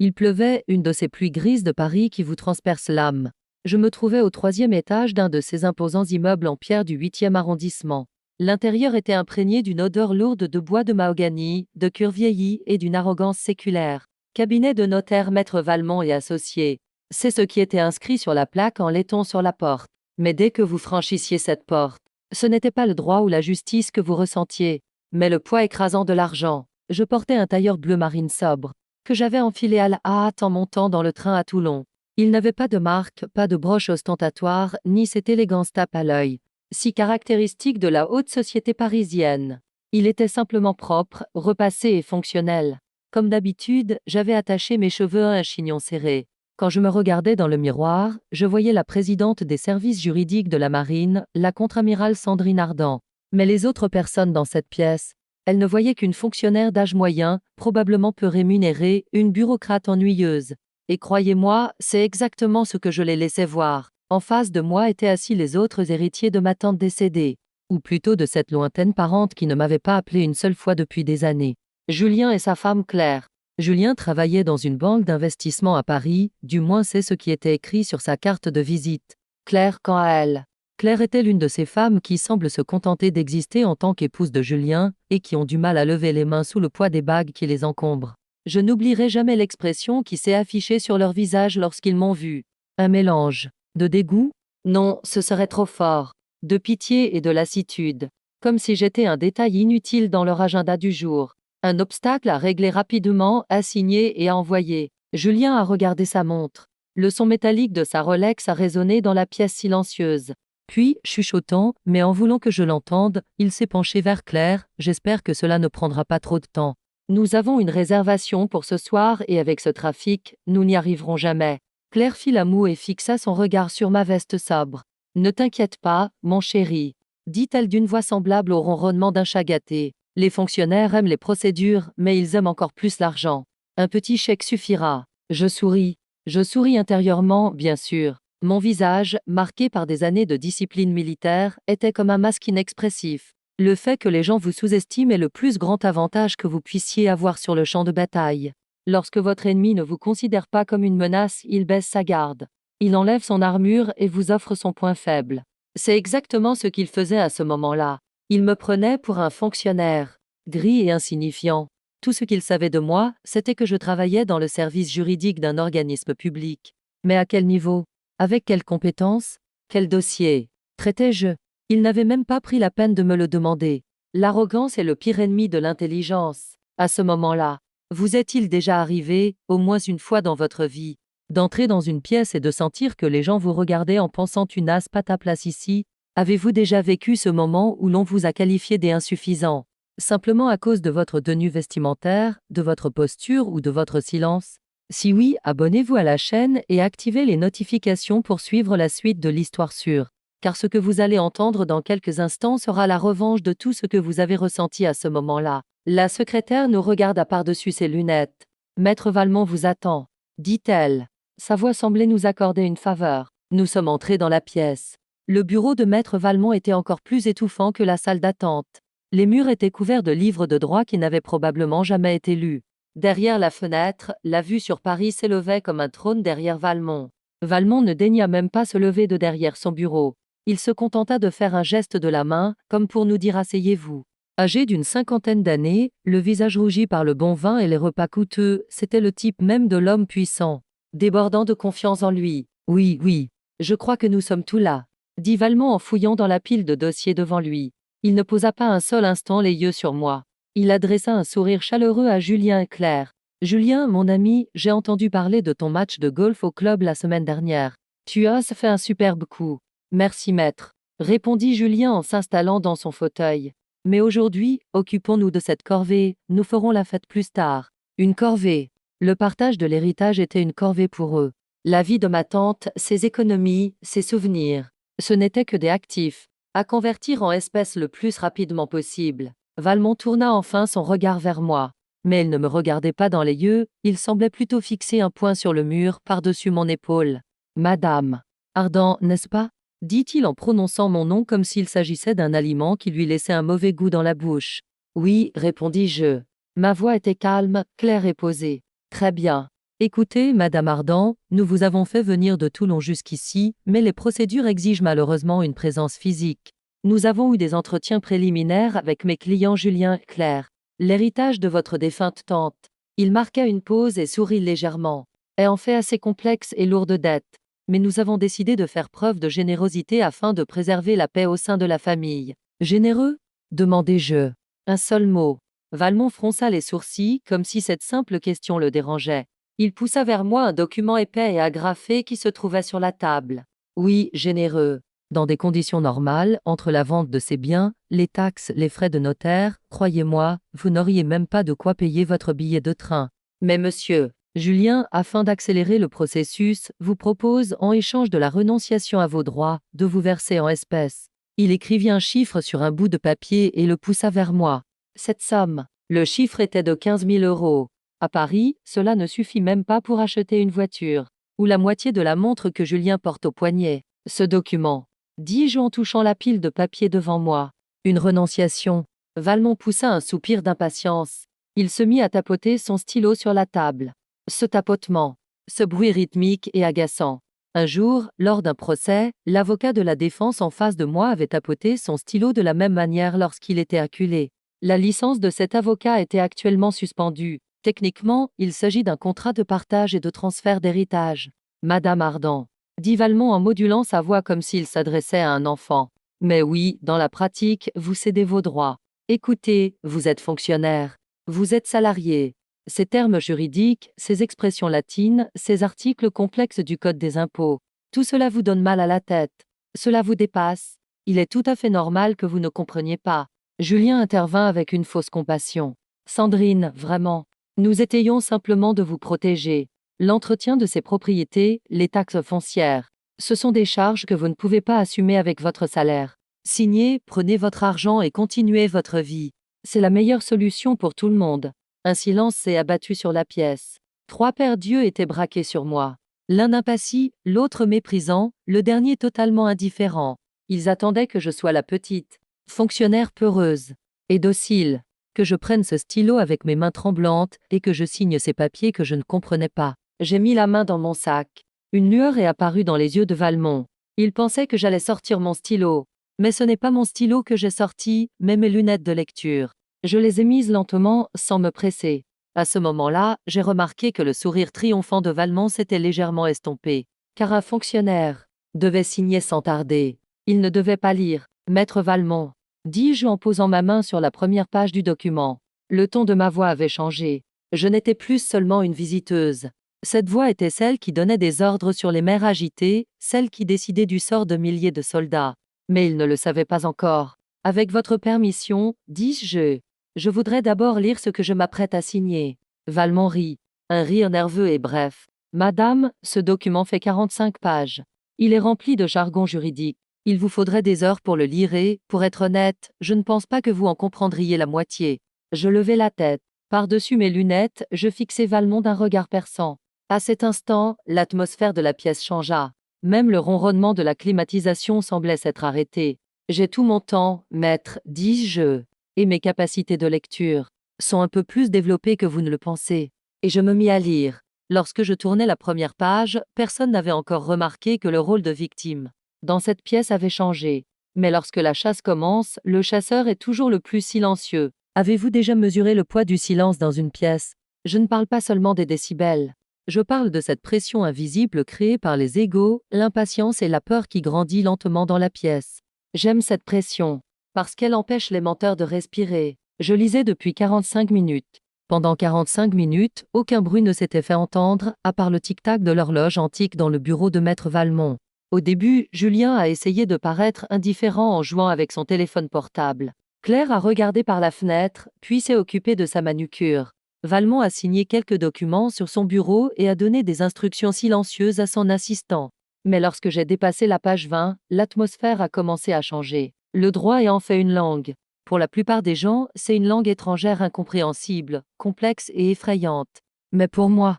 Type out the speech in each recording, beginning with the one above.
Il pleuvait, une de ces pluies grises de Paris qui vous transpercent l'âme. Je me trouvais au 3e étage d'un de ces imposants immeubles en pierre du 8e arrondissement. L'intérieur était imprégné d'une odeur lourde de bois de mahogany, de cuir vieilli et d'une arrogance séculaire. Cabinet de notaire Maître Valmont et associés. C'est ce qui était inscrit sur la plaque en laiton sur la porte. Mais dès que vous franchissiez cette porte, ce n'était pas le droit ou la justice que vous ressentiez, mais le poids écrasant de l'argent. Je portais un tailleur bleu marine sobre, que j'avais enfilé à la hâte en montant dans le train à Toulon. Il n'avait pas de marque, pas de broche ostentatoire, ni cette élégance tape à l'œil, si caractéristique de la haute société parisienne. Il était simplement propre, repassé et fonctionnel. Comme d'habitude, j'avais attaché mes cheveux à un chignon serré. Quand je me regardais dans le miroir, je voyais la présidente des services juridiques de la marine, la contre-amirale Sandrine Ardant. Mais les autres personnes dans cette pièce, elles ne voyaient qu'une fonctionnaire d'âge moyen, probablement peu rémunérée, une bureaucrate ennuyeuse. Et croyez-moi, c'est exactement ce que je les laissais voir. En face de moi étaient assis les autres héritiers de ma tante décédée, ou plutôt de cette lointaine parente qui ne m'avait pas appelé une seule fois depuis des années. Julien et sa femme Claire. Julien travaillait dans une banque d'investissement à Paris, du moins c'est ce qui était écrit sur sa carte de visite. Claire quant à elle. Claire était l'une de ces femmes qui semblent se contenter d'exister en tant qu'épouse de Julien, et qui ont du mal à lever les mains sous le poids des bagues qui les encombrent. Je n'oublierai jamais l'expression qui s'est affichée sur leur visage lorsqu'ils m'ont vu. Un mélange. De dégoût? Non, ce serait trop fort. De pitié et de lassitude. Comme si j'étais un détail inutile dans leur agenda du jour. Un obstacle à régler rapidement, à signer et à envoyer. Julien a regardé sa montre. Le son métallique de sa Rolex a résonné dans la pièce silencieuse. Puis, chuchotant, mais en voulant que je l'entende, il s'est penché vers Claire. J'espère que cela ne prendra pas trop de temps. Nous avons une réservation pour ce soir et avec ce trafic, nous n'y arriverons jamais. Claire fit la moue et fixa son regard sur ma veste sobre. Ne t'inquiète pas, mon chéri, dit-elle d'une voix semblable au ronronnement d'un chat gâté. Les fonctionnaires aiment les procédures, mais ils aiment encore plus l'argent. Un petit chèque suffira. Je souris. Je souris intérieurement, bien sûr. Mon visage, marqué par des années de discipline militaire, était comme un masque inexpressif. Le fait que les gens vous sous-estiment est le plus grand avantage que vous puissiez avoir sur le champ de bataille. Lorsque votre ennemi ne vous considère pas comme une menace, il baisse sa garde. Il enlève son armure et vous offre son point faible. C'est exactement ce qu'il faisait à ce moment-là. Il me prenait pour un fonctionnaire, gris et insignifiant. Tout ce qu'il savait de moi, c'était que je travaillais dans le service juridique d'un organisme public. Mais à quel niveau? Avec quelles compétences? Quel dossier? Traitais-je? Il n'avait même pas pris la peine de me le demander. L'arrogance est le pire ennemi de l'intelligence. À ce moment-là, vous est-il déjà arrivé, au moins une fois dans votre vie, d'entrer dans une pièce et de sentir que les gens vous regardaient en pensant une as pas ta place ici? Avez-vous déjà vécu ce moment où l'on vous a qualifié d'insuffisant, simplement à cause de votre tenue vestimentaire, de votre posture ou de votre silence? Si oui, abonnez-vous à la chaîne et activez les notifications pour suivre la suite de l'histoire sûre. Car ce que vous allez entendre dans quelques instants sera la revanche de tout ce que vous avez ressenti à ce moment-là. La secrétaire nous regarda par-dessus ses lunettes. Maître Valmont vous attend, dit-elle. Sa voix semblait nous accorder une faveur. Nous sommes entrés dans la pièce. Le bureau de Maître Valmont était encore plus étouffant que la salle d'attente. Les murs étaient couverts de livres de droit qui n'avaient probablement jamais été lus. Derrière la fenêtre, la vue sur Paris s'élevait comme un trône derrière Valmont. Valmont ne daigna même pas se lever de derrière son bureau. Il se contenta de faire un geste de la main, comme pour nous dire asseyez-vous. Âgé d'une 50aine d'années, le visage rougi par le bon vin et les repas coûteux, c'était le type même de l'homme puissant, débordant de confiance en lui. Oui, oui, je crois que nous sommes tous là, dit Valmont en fouillant dans la pile de dossiers devant lui. Il ne posa pas un seul instant les yeux sur moi. Il adressa un sourire chaleureux à Julien et Claire. Julien, mon ami, j'ai entendu parler de ton match de golf au club la semaine dernière. Tu as fait un superbe coup. Merci maître, répondit Julien en s'installant dans son fauteuil. Mais aujourd'hui, occupons-nous de cette corvée, nous ferons la fête plus tard. Une corvée. Le partage de l'héritage était une corvée pour eux. La vie de ma tante, ses économies, ses souvenirs. Ce n'étaient que des actifs, à convertir en espèces le plus rapidement possible. Valmont tourna enfin son regard vers moi. Mais il ne me regardait pas dans les yeux, il semblait plutôt fixer un point sur le mur, par-dessus mon épaule. Madame Ardant, n'est-ce pas? Dit-il en prononçant mon nom comme s'il s'agissait d'un aliment qui lui laissait un mauvais goût dans la bouche. Oui, répondis-je. Ma voix était calme, claire et posée. Très bien. Écoutez, Madame Ardant, nous vous avons fait venir de Toulon jusqu'ici, mais les procédures exigent malheureusement une présence physique. Nous avons eu des entretiens préliminaires avec mes clients Julien et Claire. L'héritage de votre défunte tante. Il marqua une pause et sourit légèrement. Est en fait assez complexe et lourd de dettes. Mais nous avons décidé de faire preuve de générosité afin de préserver la paix au sein de la famille. Généreux? Demandai-je. Un seul mot. Valmont fronça les sourcils, comme si cette simple question le dérangeait. Il poussa vers moi un document épais et agrafé qui se trouvait sur la table. Oui, généreux. Dans des conditions normales, entre la vente de ces biens, les taxes, les frais de notaire, croyez-moi, vous n'auriez même pas de quoi payer votre billet de train. Mais monsieur, Julien, afin d'accélérer le processus, vous propose, en échange de la renonciation à vos droits, de vous verser en espèces. Il écrivit un chiffre sur un bout de papier et le poussa vers moi. Cette somme, le chiffre était de 15 000 euros. À Paris, cela ne suffit même pas pour acheter une voiture, ou la moitié de la montre que Julien porte au poignet. Ce document, dis-je en touchant la pile de papier devant moi. Une renonciation. Valmont poussa un soupir d'impatience. Il se mit à tapoter son stylo sur la table. Ce tapotement, ce bruit rythmique et agaçant. Un jour, lors d'un procès, l'avocat de la défense en face de moi avait tapoté son stylo de la même manière lorsqu'il était acculé. La licence de cet avocat était actuellement suspendue. Techniquement, il s'agit d'un contrat de partage et de transfert d'héritage. Madame Ardant, dit Valmont en modulant sa voix comme s'il s'adressait à un enfant. Mais oui, dans la pratique, vous cédez vos droits. Écoutez, vous êtes fonctionnaire. Vous êtes salarié. Ces termes juridiques, ces expressions latines, ces articles complexes du Code des impôts, tout cela vous donne mal à la tête. Cela vous dépasse. Il est tout à fait normal que vous ne compreniez pas. Julien intervint avec une fausse compassion. Sandrine, vraiment. Nous essayons simplement de vous protéger. L'entretien de ces propriétés, les taxes foncières, ce sont des charges que vous ne pouvez pas assumer avec votre salaire. Signez, prenez votre argent et continuez votre vie. C'est la meilleure solution pour tout le monde. Un silence s'est abattu sur la pièce. 3 paires d'yeux étaient braqués sur moi. L'un impassible, l'autre méprisant, le dernier totalement indifférent. Ils attendaient que je sois la petite, fonctionnaire peureuse et docile, que je prenne ce stylo avec mes mains tremblantes et que je signe ces papiers que je ne comprenais pas. J'ai mis la main dans mon sac. Une lueur est apparue dans les yeux de Valmont. Il pensait que j'allais sortir mon stylo. Mais ce n'est pas mon stylo que j'ai sorti, mais mes lunettes de lecture. Je les ai mises lentement, sans me presser. À ce moment-là, j'ai remarqué que le sourire triomphant de Valmont s'était légèrement estompé. Car un fonctionnaire devait signer sans tarder. Il ne devait pas lire. Maître Valmont, dis-je en posant ma main sur la première page du document. Le ton de ma voix avait changé. Je n'étais plus seulement une visiteuse. Cette voix était celle qui donnait des ordres sur les mers agitées, celle qui décidait du sort de milliers de soldats. Mais il ne le savait pas encore. Avec votre permission, dis-je, je voudrais d'abord lire ce que je m'apprête à signer. Valmont rit. Un rire nerveux et bref. Madame, ce document fait 45 pages. Il est rempli de jargon juridique. Il vous faudrait des heures pour le lire et, pour être honnête, je ne pense pas que vous en comprendriez la moitié. Je levai la tête. Par-dessus mes lunettes, je fixai Valmont d'un regard perçant. À cet instant, l'atmosphère de la pièce changea. Même le ronronnement de la climatisation semblait s'être arrêté. J'ai tout mon temps, maître, dis-je, et mes capacités de lecture sont un peu plus développées que vous ne le pensez. Et je me mis à lire. Lorsque je tournais la première page, personne n'avait encore remarqué que le rôle de victime dans cette pièce avait changé. Mais lorsque la chasse commence, le chasseur est toujours le plus silencieux. Avez-vous déjà mesuré le poids du silence dans une pièce? Je ne parle pas seulement des décibels. Je parle de cette pression invisible créée par les égos, l'impatience et la peur qui grandit lentement dans la pièce. J'aime cette pression, parce qu'elle empêche les menteurs de respirer. Je lisais depuis 45 minutes. Pendant 45 minutes, aucun bruit ne s'était fait entendre, à part le tic-tac de l'horloge antique dans le bureau de maître Valmont. Au début, Julien a essayé de paraître indifférent en jouant avec son téléphone portable. Claire a regardé par la fenêtre, puis s'est occupée de sa manucure. Valmont a signé quelques documents sur son bureau et a donné des instructions silencieuses à son assistant. Mais lorsque j'ai dépassé la page 20, l'atmosphère a commencé à changer. Le droit est en fait une langue. Pour la plupart des gens, c'est une langue étrangère incompréhensible, complexe et effrayante. Mais pour moi,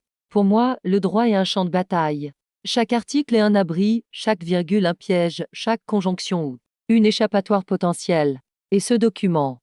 le droit est un champ de bataille. Chaque article est un abri, chaque virgule un piège, chaque conjonction une échappatoire potentielle. Et ce document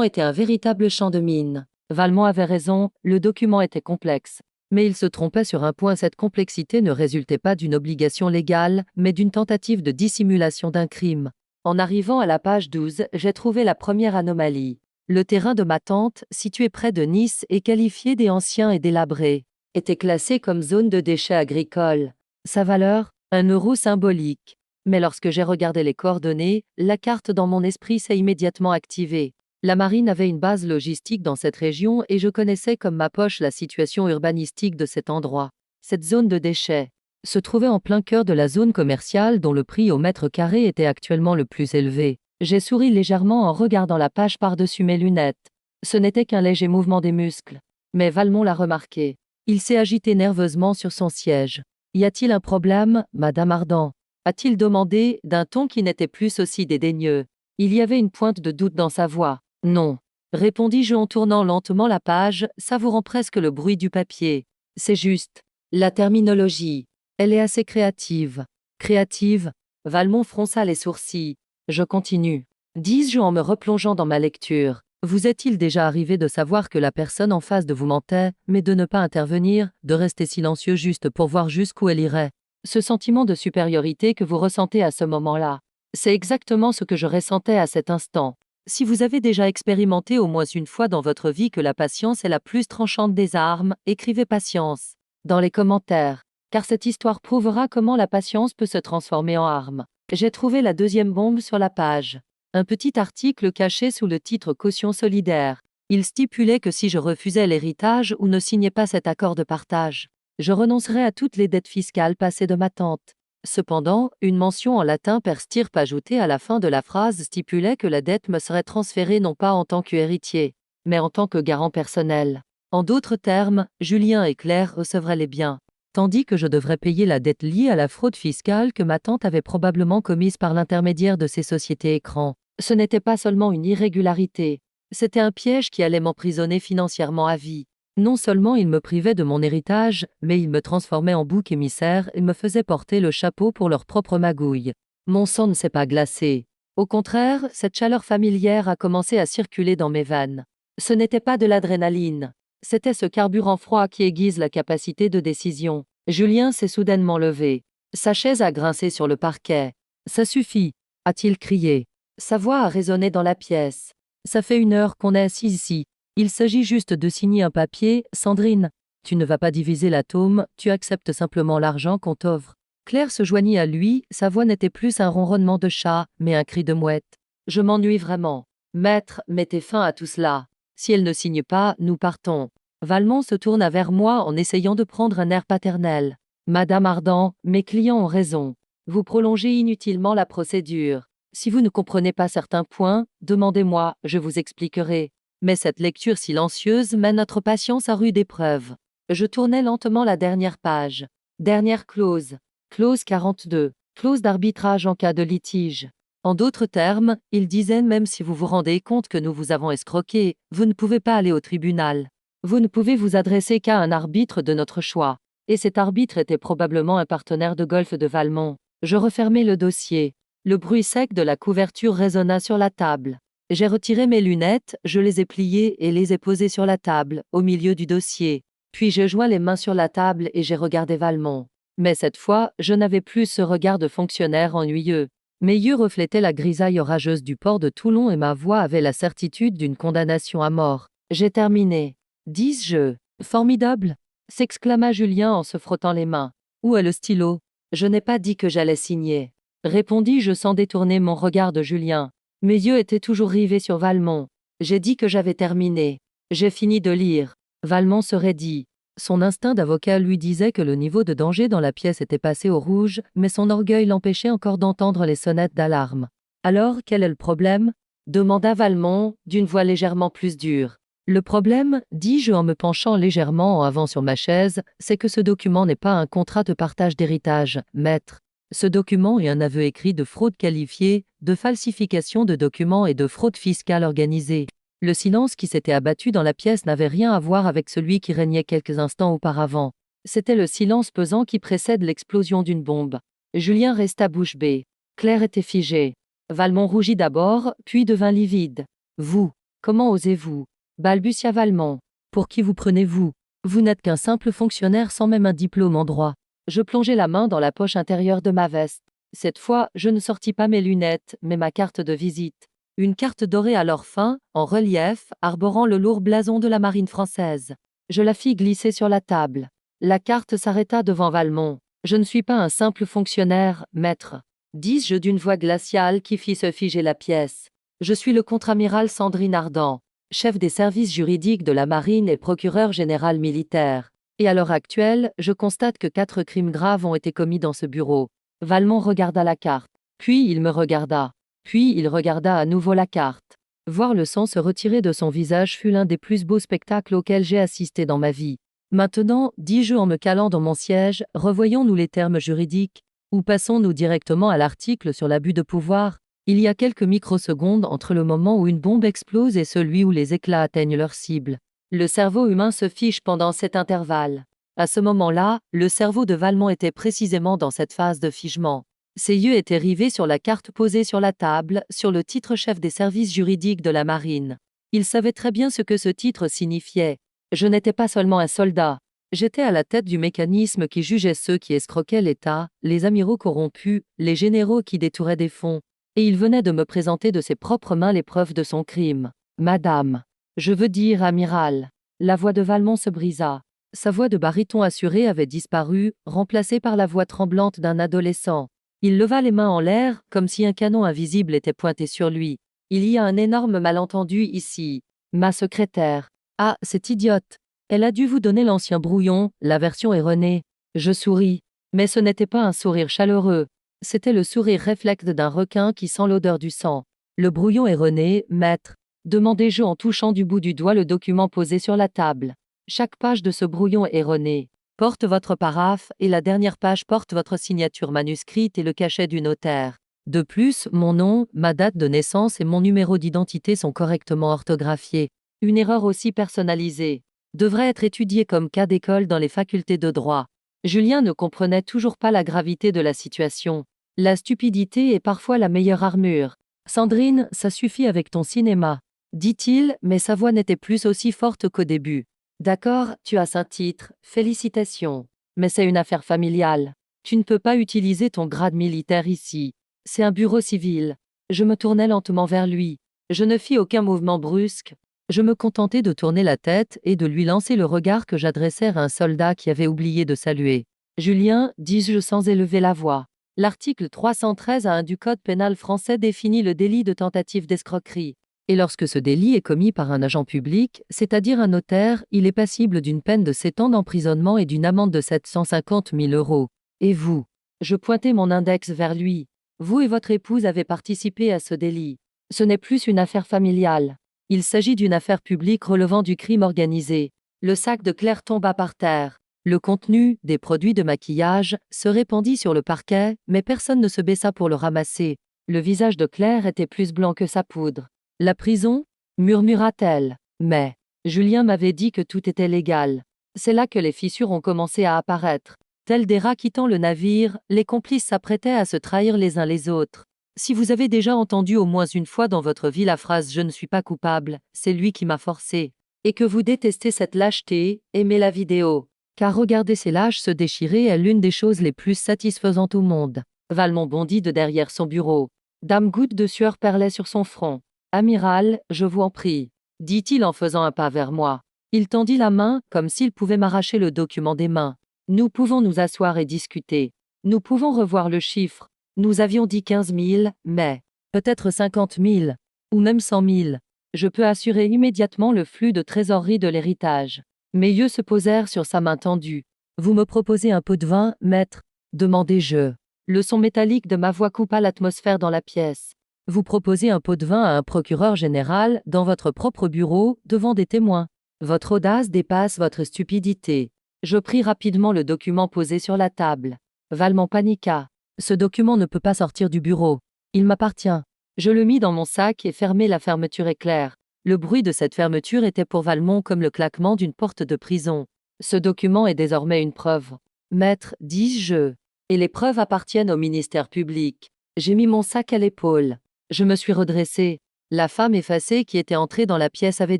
était un véritable champ de mine. Valmont avait raison, le document était complexe. Mais il se trompait sur un point, cette complexité ne résultait pas d'une obligation légale, mais d'une tentative de dissimulation d'un crime. En arrivant à la page 12, j'ai trouvé la première anomalie. Le terrain de ma tante, situé près de Nice et qualifié des anciens et délabrés, était classé comme zone de déchets agricoles. Sa valeur, 1 € symbolique. Mais lorsque j'ai regardé les coordonnées, la carte dans mon esprit s'est immédiatement activée. La marine avait une base logistique dans cette région et je connaissais comme ma poche la situation urbanistique de cet endroit. Cette zone de déchets se trouvait en plein cœur de la zone commerciale dont le prix au mètre carré était actuellement le plus élevé. J'ai souri légèrement en regardant la page par-dessus mes lunettes. Ce n'était qu'un léger mouvement des muscles. Mais Valmont l'a remarqué. Il s'est agité nerveusement sur son siège. Y a-t-il un problème, Madame Ardan? A-t-il demandé, d'un ton qui n'était plus aussi dédaigneux. Il y avait une pointe de doute dans sa voix. Non, répondis-je en tournant lentement la page, savourant presque le bruit du papier. C'est juste. La terminologie. Elle est assez créative. Créative? Valmont fronça les sourcils. Je continue. Dis-je en me replongeant dans ma lecture. Vous est-il déjà arrivé de savoir que la personne en face de vous mentait, mais de ne pas intervenir, de rester silencieux juste pour voir jusqu'où elle irait? Ce sentiment de supériorité que vous ressentez à ce moment-là, c'est exactement ce que je ressentais à cet instant. Si vous avez déjà expérimenté au moins une fois dans votre vie que la patience est la plus tranchante des armes, écrivez patience dans les commentaires, car cette histoire prouvera comment la patience peut se transformer en arme. J'ai trouvé la deuxième bombe sur la page. Un petit article caché sous le titre Caution solidaire. Il stipulait que si je refusais l'héritage ou ne signais pas cet accord de partage, je renoncerais à toutes les dettes fiscales passées de ma tante. Cependant, une mention en latin per stirpe ajoutée à la fin de la phrase stipulait que la dette me serait transférée non pas en tant qu'héritier, mais en tant que garant personnel. En d'autres termes, Julien et Claire recevraient les biens, tandis que je devrais payer la dette liée à la fraude fiscale que ma tante avait probablement commise par l'intermédiaire de ces sociétés écrans. Ce n'était pas seulement une irrégularité, c'était un piège qui allait m'emprisonner financièrement à vie. Non seulement il me privait de mon héritage, mais il me transformait en bouc émissaire et me faisait porter le chapeau pour leur propre magouille. Mon sang ne s'est pas glacé. Au contraire, cette chaleur familière a commencé à circuler dans mes veines. Ce n'était pas de l'adrénaline. C'était ce carburant froid qui aiguise la capacité de décision. Julien s'est soudainement levé. Sa chaise a grincé sur le parquet. Ça suffit, a-t-il crié. Sa voix a résonné dans la pièce. Ça fait 1 heure qu'on est assis ici. Il s'agit juste de signer un papier, Sandrine. Tu ne vas pas diviser l'atome, tu acceptes simplement l'argent qu'on t'offre. Claire se joignit à lui, sa voix n'était plus un ronronnement de chat, mais un cri de mouette. Je m'ennuie vraiment. Maître, mettez fin à tout cela. Si elle ne signe pas, nous partons. Valmont se tourna vers moi en essayant de prendre un air paternel. Madame Ardan, mes clients ont raison. Vous prolongez inutilement la procédure. Si vous ne comprenez pas certains points, demandez-moi, je vous expliquerai. Mais cette lecture silencieuse met notre patience à rude épreuve. Je tournais lentement la dernière page. Dernière clause. Clause 42. Clause d'arbitrage en cas de litige. En d'autres termes, il disait même si vous vous rendez compte que nous vous avons escroqué, vous ne pouvez pas aller au tribunal. Vous ne pouvez vous adresser qu'à un arbitre de notre choix. Et cet arbitre était probablement un partenaire de golf de Valmont. Je refermai le dossier. Le bruit sec de la couverture résonna sur la table. J'ai retiré mes lunettes, je les ai pliées et les ai posées sur la table, au milieu du dossier. Puis je joins les mains sur la table et j'ai regardé Valmont. Mais cette fois, je n'avais plus ce regard de fonctionnaire ennuyeux. Mes yeux reflétaient la grisaille orageuse du port de Toulon et ma voix avait la certitude d'une condamnation à mort. J'ai terminé. Dis-je. Formidable, s'exclama Julien en se frottant les mains. Où est le stylo? Je n'ai pas dit que j'allais signer. Répondis-je sans détourner mon regard de Julien. Mes yeux étaient toujours rivés sur Valmont. J'ai dit que j'avais terminé. J'ai fini de lire. Valmont se raidit. Son instinct d'avocat lui disait que le niveau de danger dans la pièce était passé au rouge, mais son orgueil l'empêchait encore d'entendre les sonnettes d'alarme. Alors, quel est le problème? Demanda Valmont, d'une voix légèrement plus dure. Le problème, dis-je en me penchant légèrement en avant sur ma chaise, c'est que ce document n'est pas un contrat de partage d'héritage, maître. Ce document est un aveu écrit de fraude qualifiée, de falsification de documents et de fraude fiscale organisée. Le silence qui s'était abattu dans la pièce n'avait rien à voir avec celui qui régnait quelques instants auparavant. C'était le silence pesant qui précède l'explosion d'une bombe. Julien resta bouche bée. Claire était figée. Valmont rougit d'abord, puis devint livide. Vous, comment osez-vous? Balbutia Valmont. Pour qui vous prenez-vous? Vous n'êtes qu'un simple fonctionnaire sans même un diplôme en droit. Je plongeai la main dans la poche intérieure de ma veste. Cette fois, je ne sortis pas mes lunettes, mais ma carte de visite. Une carte dorée à l'or fin, en relief, arborant le lourd blason de la marine française. Je la fis glisser sur la table. La carte s'arrêta devant Valmont. Je ne suis pas un simple fonctionnaire, maître, dis-je d'une voix glaciale qui fit se figer la pièce. Je suis le contre-amiral Sandrine Ardant, chef des services juridiques de la marine et procureur général militaire. Et à l'heure actuelle, je constate que 4 crimes graves ont été commis dans ce bureau. Valmont regarda la carte. Puis il me regarda. Puis il regarda à nouveau la carte. Voir le sang se retirer de son visage fut l'un des plus beaux spectacles auxquels j'ai assisté dans ma vie. Maintenant, dis-je en me calant dans mon siège, revoyons-nous les termes juridiques, ou passons-nous directement à l'article sur l'abus de pouvoir. Il y a quelques microsecondes entre le moment où une bombe explose et celui où les éclats atteignent leur cible. Le cerveau humain se fiche pendant cet intervalle. À ce moment-là, le cerveau de Valmont était précisément dans cette phase de figement. Ses yeux étaient rivés sur la carte posée sur la table, sur le titre chef des services juridiques de la marine. Il savait très bien ce que ce titre signifiait. Je n'étais pas seulement un soldat. J'étais à la tête du mécanisme qui jugeait ceux qui escroquaient l'État, les amiraux corrompus, les généraux qui détouraient des fonds. Et il venait de me présenter de ses propres mains les preuves de son crime. Madame. Je veux dire amiral. La voix de Valmont se brisa. Sa voix de baryton assuré avait disparu, remplacée par la voix tremblante d'un adolescent. Il leva les mains en l'air, comme si un canon invisible était pointé sur lui. Il y a un énorme malentendu ici. Ma secrétaire. Ah, cette idiote. Elle a dû vous donner l'ancien brouillon, la version erronée. Je souris. Mais ce n'était pas un sourire chaleureux. C'était le sourire réflexe d'un requin qui sent l'odeur du sang. Le brouillon erroné, maître. Demandai-je en touchant du bout du doigt le document posé sur la table. Chaque page de ce brouillon erroné porte votre paraphe et la dernière page porte votre signature manuscrite et le cachet du notaire. De plus, mon nom, ma date de naissance et mon numéro d'identité sont correctement orthographiés. Une erreur aussi personnalisée devrait être étudiée comme cas d'école dans les facultés de droit. Julien ne comprenait toujours pas la gravité de la situation. La stupidité est parfois la meilleure armure. Sandrine, ça suffit avec ton cinéma, dit-il, mais sa voix n'était plus aussi forte qu'au début. D'accord, tu as un titre, félicitations. Mais c'est une affaire familiale. Tu ne peux pas utiliser ton grade militaire ici. C'est un bureau civil. Je me tournai lentement vers lui. Je ne fis aucun mouvement brusque. Je me contentai de tourner la tête et de lui lancer le regard que j'adressais à un soldat qui avait oublié de saluer. Julien, dis-je sans élever la voix. L'article 313 du Code pénal français définit le délit de tentative d'escroquerie. Et lorsque ce délit est commis par un agent public, c'est-à-dire un notaire, il est passible d'une peine de 7 ans d'emprisonnement et d'une amende de 750 000 €. Et vous? Je pointai mon index vers lui. Vous et votre épouse avez participé à ce délit. Ce n'est plus une affaire familiale. Il s'agit d'une affaire publique relevant du crime organisé. Le sac de Claire tomba par terre. Le contenu, des produits de maquillage, se répandit sur le parquet, mais personne ne se baissa pour le ramasser. Le visage de Claire était plus blanc que sa poudre. La prison? Murmura-t-elle. Mais Julien m'avait dit que tout était légal. C'est là que les fissures ont commencé à apparaître. Tels des rats quittant le navire, les complices s'apprêtaient à se trahir les uns les autres. Si vous avez déjà entendu au moins une fois dans votre vie la phrase « Je ne suis pas coupable, c'est lui qui m'a forcé », et que vous détestez cette lâcheté, aimez la vidéo. Car regarder ces lâches se déchirer est l'une des choses les plus satisfaisantes au monde. Valmont bondit de derrière son bureau. Dame gouttes de sueur perlaient sur son front. Amiral, je vous en prie, dit-il en faisant un pas vers moi. Il tendit la main, comme s'il pouvait m'arracher le document des mains. Nous pouvons nous asseoir et discuter. Nous pouvons revoir le chiffre. Nous avions dit 15 000, mais peut-être 50 000, ou même 100 000. Je peux assurer immédiatement le flux de trésorerie de l'héritage. Mes yeux se posèrent sur sa main tendue. Vous me proposez un pot de vin, maître? Demandai-je. Le son métallique de ma voix coupa l'atmosphère dans la pièce. Vous proposez un pot de vin à un procureur général, dans votre propre bureau, devant des témoins. Votre audace dépasse votre stupidité. Je pris rapidement le document posé sur la table. Valmont paniqua. Ce document ne peut pas sortir du bureau. Il m'appartient. Je le mis dans mon sac et fermai la fermeture éclair. Le bruit de cette fermeture était pour Valmont comme le claquement d'une porte de prison. Ce document est désormais une preuve. Maître, dis-je. Et les preuves appartiennent au ministère public. J'ai mis mon sac à l'épaule. Je me suis redressé. La femme effacée qui était entrée dans la pièce avait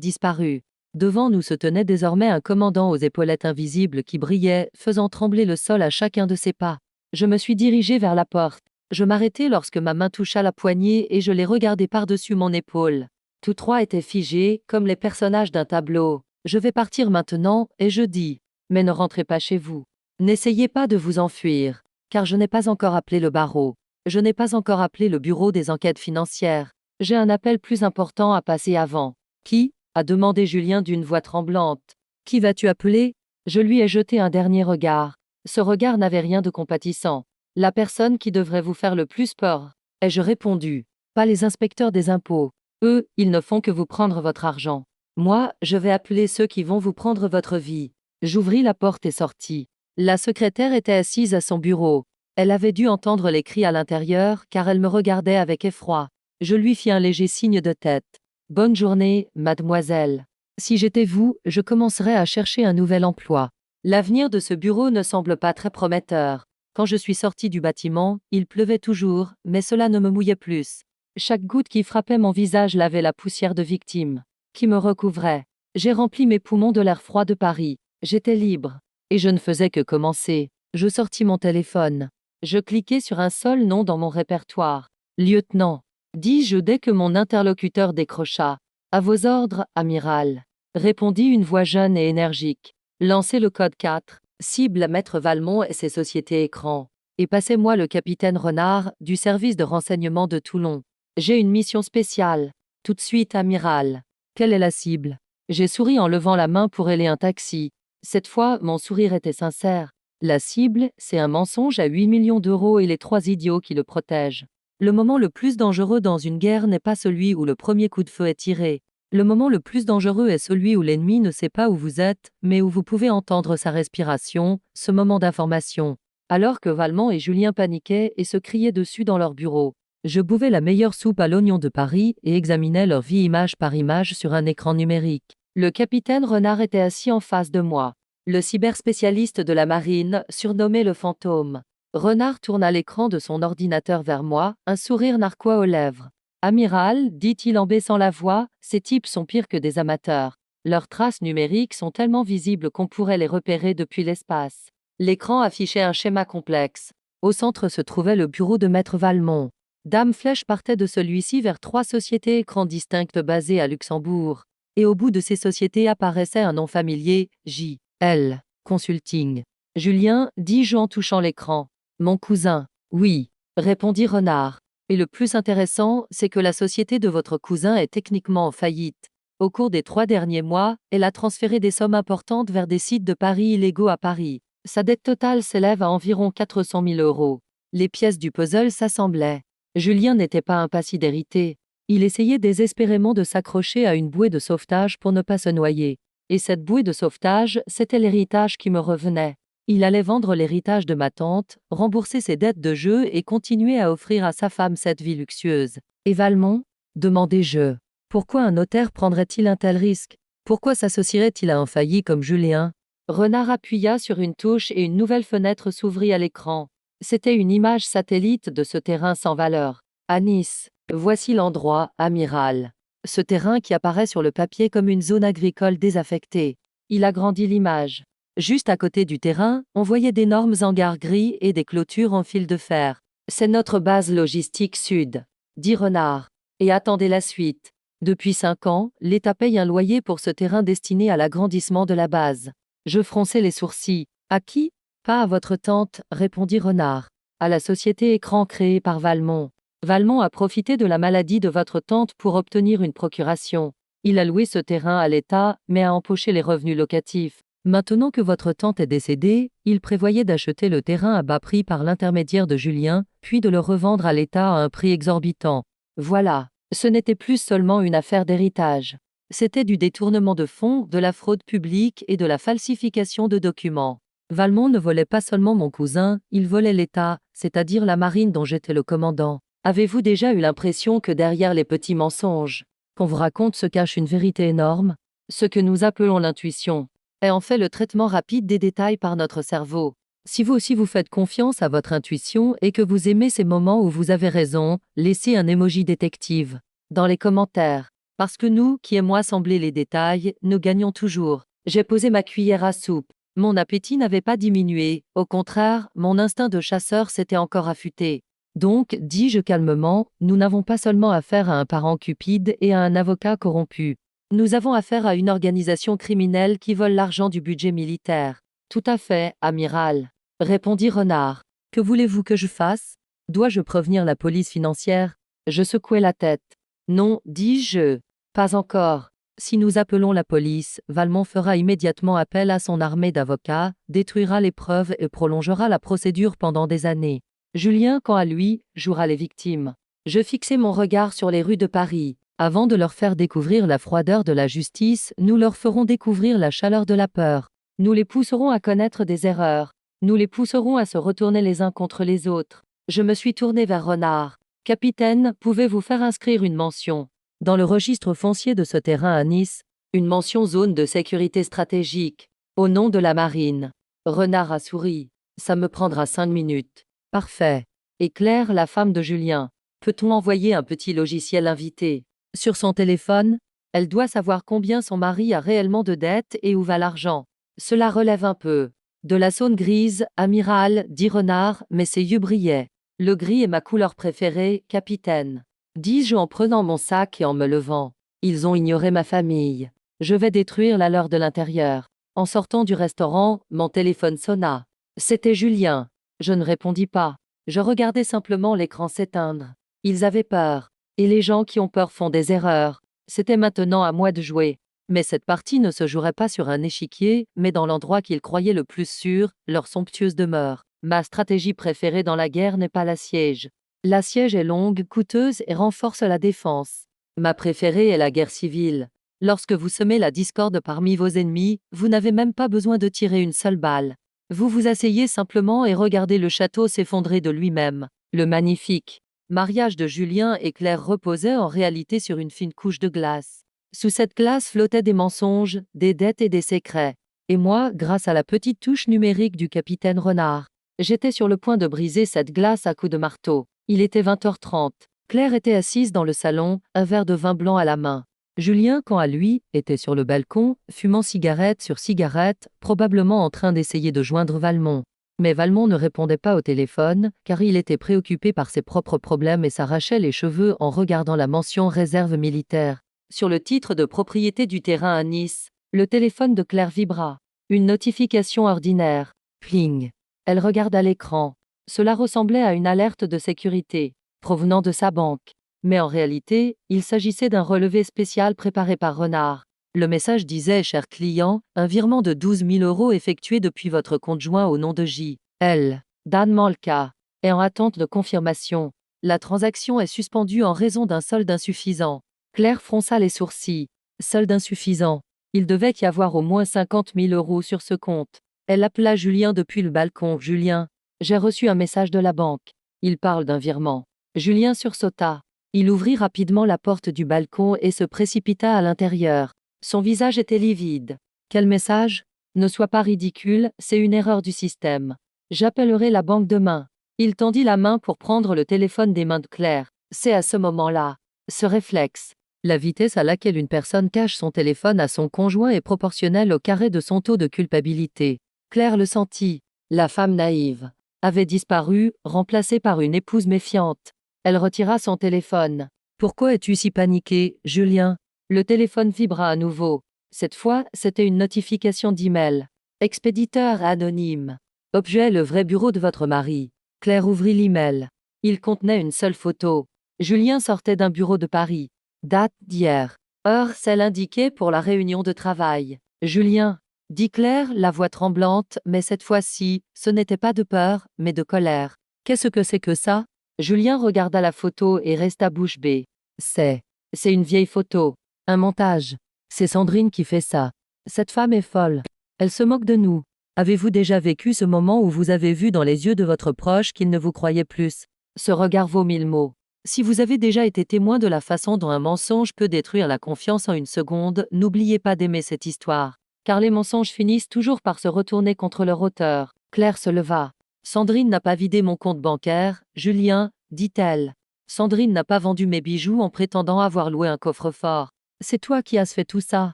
disparu. Devant nous se tenait désormais un commandant aux épaulettes invisibles qui brillaient, faisant trembler le sol à chacun de ses pas. Je me suis dirigé vers la porte. Je m'arrêtai lorsque ma main toucha la poignée et je les regardai par-dessus mon épaule. Tous trois étaient figés, comme les personnages d'un tableau. Je vais partir maintenant, et je dis. Mais ne rentrez pas chez vous. N'essayez pas de vous enfuir, car je n'ai pas encore appelé le barreau. Je n'ai pas encore appelé le bureau des enquêtes financières. J'ai un appel plus important à passer avant. Qui ? A demandé Julien d'une voix tremblante. Qui vas-tu appeler ? Je lui ai jeté un dernier regard. Ce regard n'avait rien de compatissant. La personne qui devrait vous faire le plus peur. Ai-je répondu. Pas les inspecteurs des impôts. Eux, ils ne font que vous prendre votre argent. Moi, je vais appeler ceux qui vont vous prendre votre vie. J'ouvris la porte et sortis. La secrétaire était assise à son bureau. Elle avait dû entendre les cris à l'intérieur car elle me regardait avec effroi. Je lui fis un léger signe de tête. Bonne journée, mademoiselle. Si j'étais vous, je commencerais à chercher un nouvel emploi. L'avenir de ce bureau ne semble pas très prometteur. Quand je suis sorti du bâtiment, il pleuvait toujours, mais cela ne me mouillait plus. Chaque goutte qui frappait mon visage lavait la poussière de victime, qui me recouvrait. J'ai rempli mes poumons de l'air froid de Paris. J'étais libre. Et je ne faisais que commencer. Je sortis mon téléphone. Je cliquai sur un seul nom dans mon répertoire. Lieutenant. Dis-je dès que mon interlocuteur décrocha. À vos ordres, amiral. Répondit une voix jeune et énergique. Lancez le code 4. Cible Maître Valmont et ses sociétés écrans. Et passez-moi le capitaine Renard, du service de renseignement de Toulon. J'ai une mission spéciale. Tout de suite, amiral. Quelle est la cible ? J'ai souri en levant la main pour héler un taxi. Cette fois, mon sourire était sincère. La cible, c'est un mensonge à 8 millions d'euros et les 3 idiots qui le protègent. Le moment le plus dangereux dans une guerre n'est pas celui où le premier coup de feu est tiré. Le moment le plus dangereux est celui où l'ennemi ne sait pas où vous êtes, mais où vous pouvez entendre sa respiration, ce moment d'information. Alors que Valmont et Julien paniquaient et se criaient dessus dans leur bureau. Je bouvais la meilleure soupe à l'oignon de Paris et examinais leur vie image par image sur un écran numérique. Le capitaine Renard était assis en face de moi. Le cyberspécialiste de la marine, surnommé le fantôme. Renard tourna l'écran de son ordinateur vers moi, un sourire narquois aux lèvres. Amiral, dit-il en baissant la voix, ces types sont pires que des amateurs. Leurs traces numériques sont tellement visibles qu'on pourrait les repérer depuis l'espace. L'écran affichait un schéma complexe. Au centre se trouvait le bureau de Maître Valmont. Dame Flèche partait de celui-ci vers 3 sociétés écrans distinctes basées à Luxembourg. Et au bout de ces sociétés apparaissait un nom familier, J.L. Consulting. Julien, dis-je en touchant l'écran. Mon cousin. Oui, répondit Renard. Et le plus intéressant, c'est que la société de votre cousin est techniquement en faillite. Au cours des 3 derniers mois, elle a transféré des sommes importantes vers des sites de paris illégaux à Paris. Sa dette totale s'élève à environ 400 000 euros. Les pièces du puzzle s'assemblaient. Julien n'était pas impassible d'hériter. Il essayait désespérément de s'accrocher à une bouée de sauvetage pour ne pas se noyer. Et cette bouée de sauvetage, c'était l'héritage qui me revenait. Il allait vendre l'héritage de ma tante, rembourser ses dettes de jeu et continuer à offrir à sa femme cette vie luxueuse. Et Valmont ? Demandai-je. Pourquoi un notaire prendrait-il un tel risque ? Pourquoi s'associerait-il à un failli comme Julien ? Renard appuya sur une touche et une nouvelle fenêtre s'ouvrit à l'écran. C'était une image satellite de ce terrain sans valeur. À Nice. Voici l'endroit, amiral. Ce terrain qui apparaît sur le papier comme une zone agricole désaffectée. Il agrandit l'image. Juste à côté du terrain, on voyait d'énormes hangars gris et des clôtures en fil de fer. C'est notre base logistique sud, dit Renard. Et attendez la suite. Depuis 5 ans, l'État paye un loyer pour ce terrain destiné à l'agrandissement de la base. Je fronçai les sourcils. À qui ? Pas à votre tante, répondit Renard. À la société écran créée par Valmont. Valmont a profité de la maladie de votre tante pour obtenir une procuration. Il a loué ce terrain à l'État, mais a empoché les revenus locatifs. Maintenant que votre tante est décédée, il prévoyait d'acheter le terrain à bas prix par l'intermédiaire de Julien, puis de le revendre à l'État à un prix exorbitant. Voilà, ce n'était plus seulement une affaire d'héritage. C'était du détournement de fonds, de la fraude publique et de la falsification de documents. Valmont ne volait pas seulement mon cousin, il volait l'État, c'est-à-dire la marine dont j'étais le commandant. Avez-vous déjà eu l'impression que derrière les petits mensonges qu'on vous raconte se cache une vérité énorme ? Ce que nous appelons l'intuition est en fait le traitement rapide des détails par notre cerveau. Si vous aussi vous faites confiance à votre intuition et que vous aimez ces moments où vous avez raison, laissez un emoji détective dans les commentaires. Parce que nous, qui aimons assembler les détails, nous gagnons toujours. J'ai posé ma cuillère à soupe. Mon appétit n'avait pas diminué, au contraire, mon instinct de chasseur s'était encore affûté. Donc, dis-je calmement, nous n'avons pas seulement affaire à un parent cupide et à un avocat corrompu. Nous avons affaire à une organisation criminelle qui vole l'argent du budget militaire. Tout à fait, amiral, répondit Renard. Que voulez-vous que je fasse? Dois-je prévenir la police financière? Je secouai la tête. Non, dis-je. Pas encore. Si nous appelons la police, Valmont fera immédiatement appel à son armée d'avocats, détruira les preuves et prolongera la procédure pendant des années. Julien, quant à lui, jouera les victimes. Je fixai mon regard sur les rues de Paris. Avant de leur faire découvrir la froideur de la justice, nous leur ferons découvrir la chaleur de la peur. Nous les pousserons à connaître des erreurs. Nous les pousserons à se retourner les uns contre les autres. Je me suis tourné vers Renard. Capitaine, pouvez-vous faire inscrire une mention dans le registre foncier de ce terrain à Nice, une mention zone de sécurité stratégique, au nom de la marine? Renard a souri. Ça me prendra 5 minutes. Parfait. Et Claire, la femme de Julien, peut-on envoyer un petit logiciel invité sur son téléphone? Elle doit savoir combien son mari a réellement de dettes et où va l'argent. Cela relève un peu de la zone grise, amiral, dit Renard, mais ses yeux brillaient. Le gris est ma couleur préférée, capitaine, dis-je en prenant mon sac et en me levant. Ils ont ignoré ma famille. Je vais détruire la leur de l'intérieur. En sortant du restaurant, mon téléphone sonna. C'était Julien. Je ne répondis pas. Je regardais simplement l'écran s'éteindre. Ils avaient peur. Et les gens qui ont peur font des erreurs. C'était maintenant à moi de jouer. Mais cette partie ne se jouerait pas sur un échiquier, mais dans l'endroit qu'ils croyaient le plus sûr, leur somptueuse demeure. Ma stratégie préférée dans la guerre n'est pas l'assiège. L'assiège est longue, coûteuse et renforce la défense. Ma préférée est la guerre civile. Lorsque vous semez la discorde parmi vos ennemis, vous n'avez même pas besoin de tirer une seule balle. Vous vous asseyez simplement et regardez le château s'effondrer de lui-même. Le magnifique mariage de Julien et Claire reposait en réalité sur une fine couche de glace. Sous cette glace flottaient des mensonges, des dettes et des secrets. Et moi, grâce à la petite touche numérique du capitaine Renard, j'étais sur le point de briser cette glace à coups de marteau. Il était 20h30. Claire était assise dans le salon, un verre de vin blanc à la main. Julien, quant à lui, était sur le balcon, fumant cigarette sur cigarette, probablement en train d'essayer de joindre Valmont. Mais Valmont ne répondait pas au téléphone, car il était préoccupé par ses propres problèmes et s'arrachait les cheveux en regardant la mention réserve militaire. Sur le titre de propriété du terrain à Nice, le téléphone de Claire vibra. Une notification ordinaire. Pling. Elle regarda l'écran. Cela ressemblait à une alerte de sécurité, provenant de sa banque. Mais en réalité, il s'agissait d'un relevé spécial préparé par Renard. Le message disait « Cher client, un virement de 12 000 € effectué depuis votre compte joint au nom de J. L. Dan Malka est en attente de confirmation. La transaction est suspendue en raison d'un solde insuffisant. » Claire fronça les sourcils. Solde insuffisant. Il devait y avoir au moins 50 000 € sur ce compte. Elle appela Julien depuis le balcon. « Julien, j'ai reçu un message de la banque. Il parle d'un virement. » Julien sursauta. Il ouvrit rapidement la porte du balcon et se précipita à l'intérieur. Son visage était livide. « Quel message? Ne sois pas ridicule, c'est une erreur du système. J'appellerai la banque demain. » Il tendit la main pour prendre le téléphone des mains de Claire. C'est à ce moment-là. Ce réflexe. La vitesse à laquelle une personne cache son téléphone à son conjoint est proportionnelle au carré de son taux de culpabilité. Claire le sentit. La femme naïve avait disparu, remplacée par une épouse méfiante. Elle retira son téléphone. « Pourquoi es-tu si paniqué, Julien ?» Le téléphone vibra à nouveau. Cette fois, c'était une notification d'email. « Expéditeur anonyme. Objet le vrai bureau de votre mari. » Claire ouvrit l'email. Il contenait une seule photo. Julien sortait d'un bureau de Paris. Date d'hier. Heure celle indiquée pour la réunion de travail. « Julien », dit Claire, la voix tremblante, mais cette fois-ci, ce n'était pas de peur, mais de colère. « Qu'est-ce que c'est que ça ?» Julien regarda la photo et resta bouche bée. C'est une vieille photo. Un montage. C'est Sandrine qui fait ça. Cette femme est folle. Elle se moque de nous. Avez-vous déjà vécu ce moment où vous avez vu dans les yeux de votre proche qu'il ne vous croyait plus? Ce regard vaut 1000 mots. Si vous avez déjà été témoin de la façon dont un mensonge peut détruire la confiance en une seconde, n'oubliez pas d'aimer cette histoire. Car les mensonges finissent toujours par se retourner contre leur auteur. Claire se leva. Sandrine n'a pas vidé mon compte bancaire, Julien, dit-elle. Sandrine n'a pas vendu mes bijoux en prétendant avoir loué un coffre-fort. C'est toi qui as fait tout ça.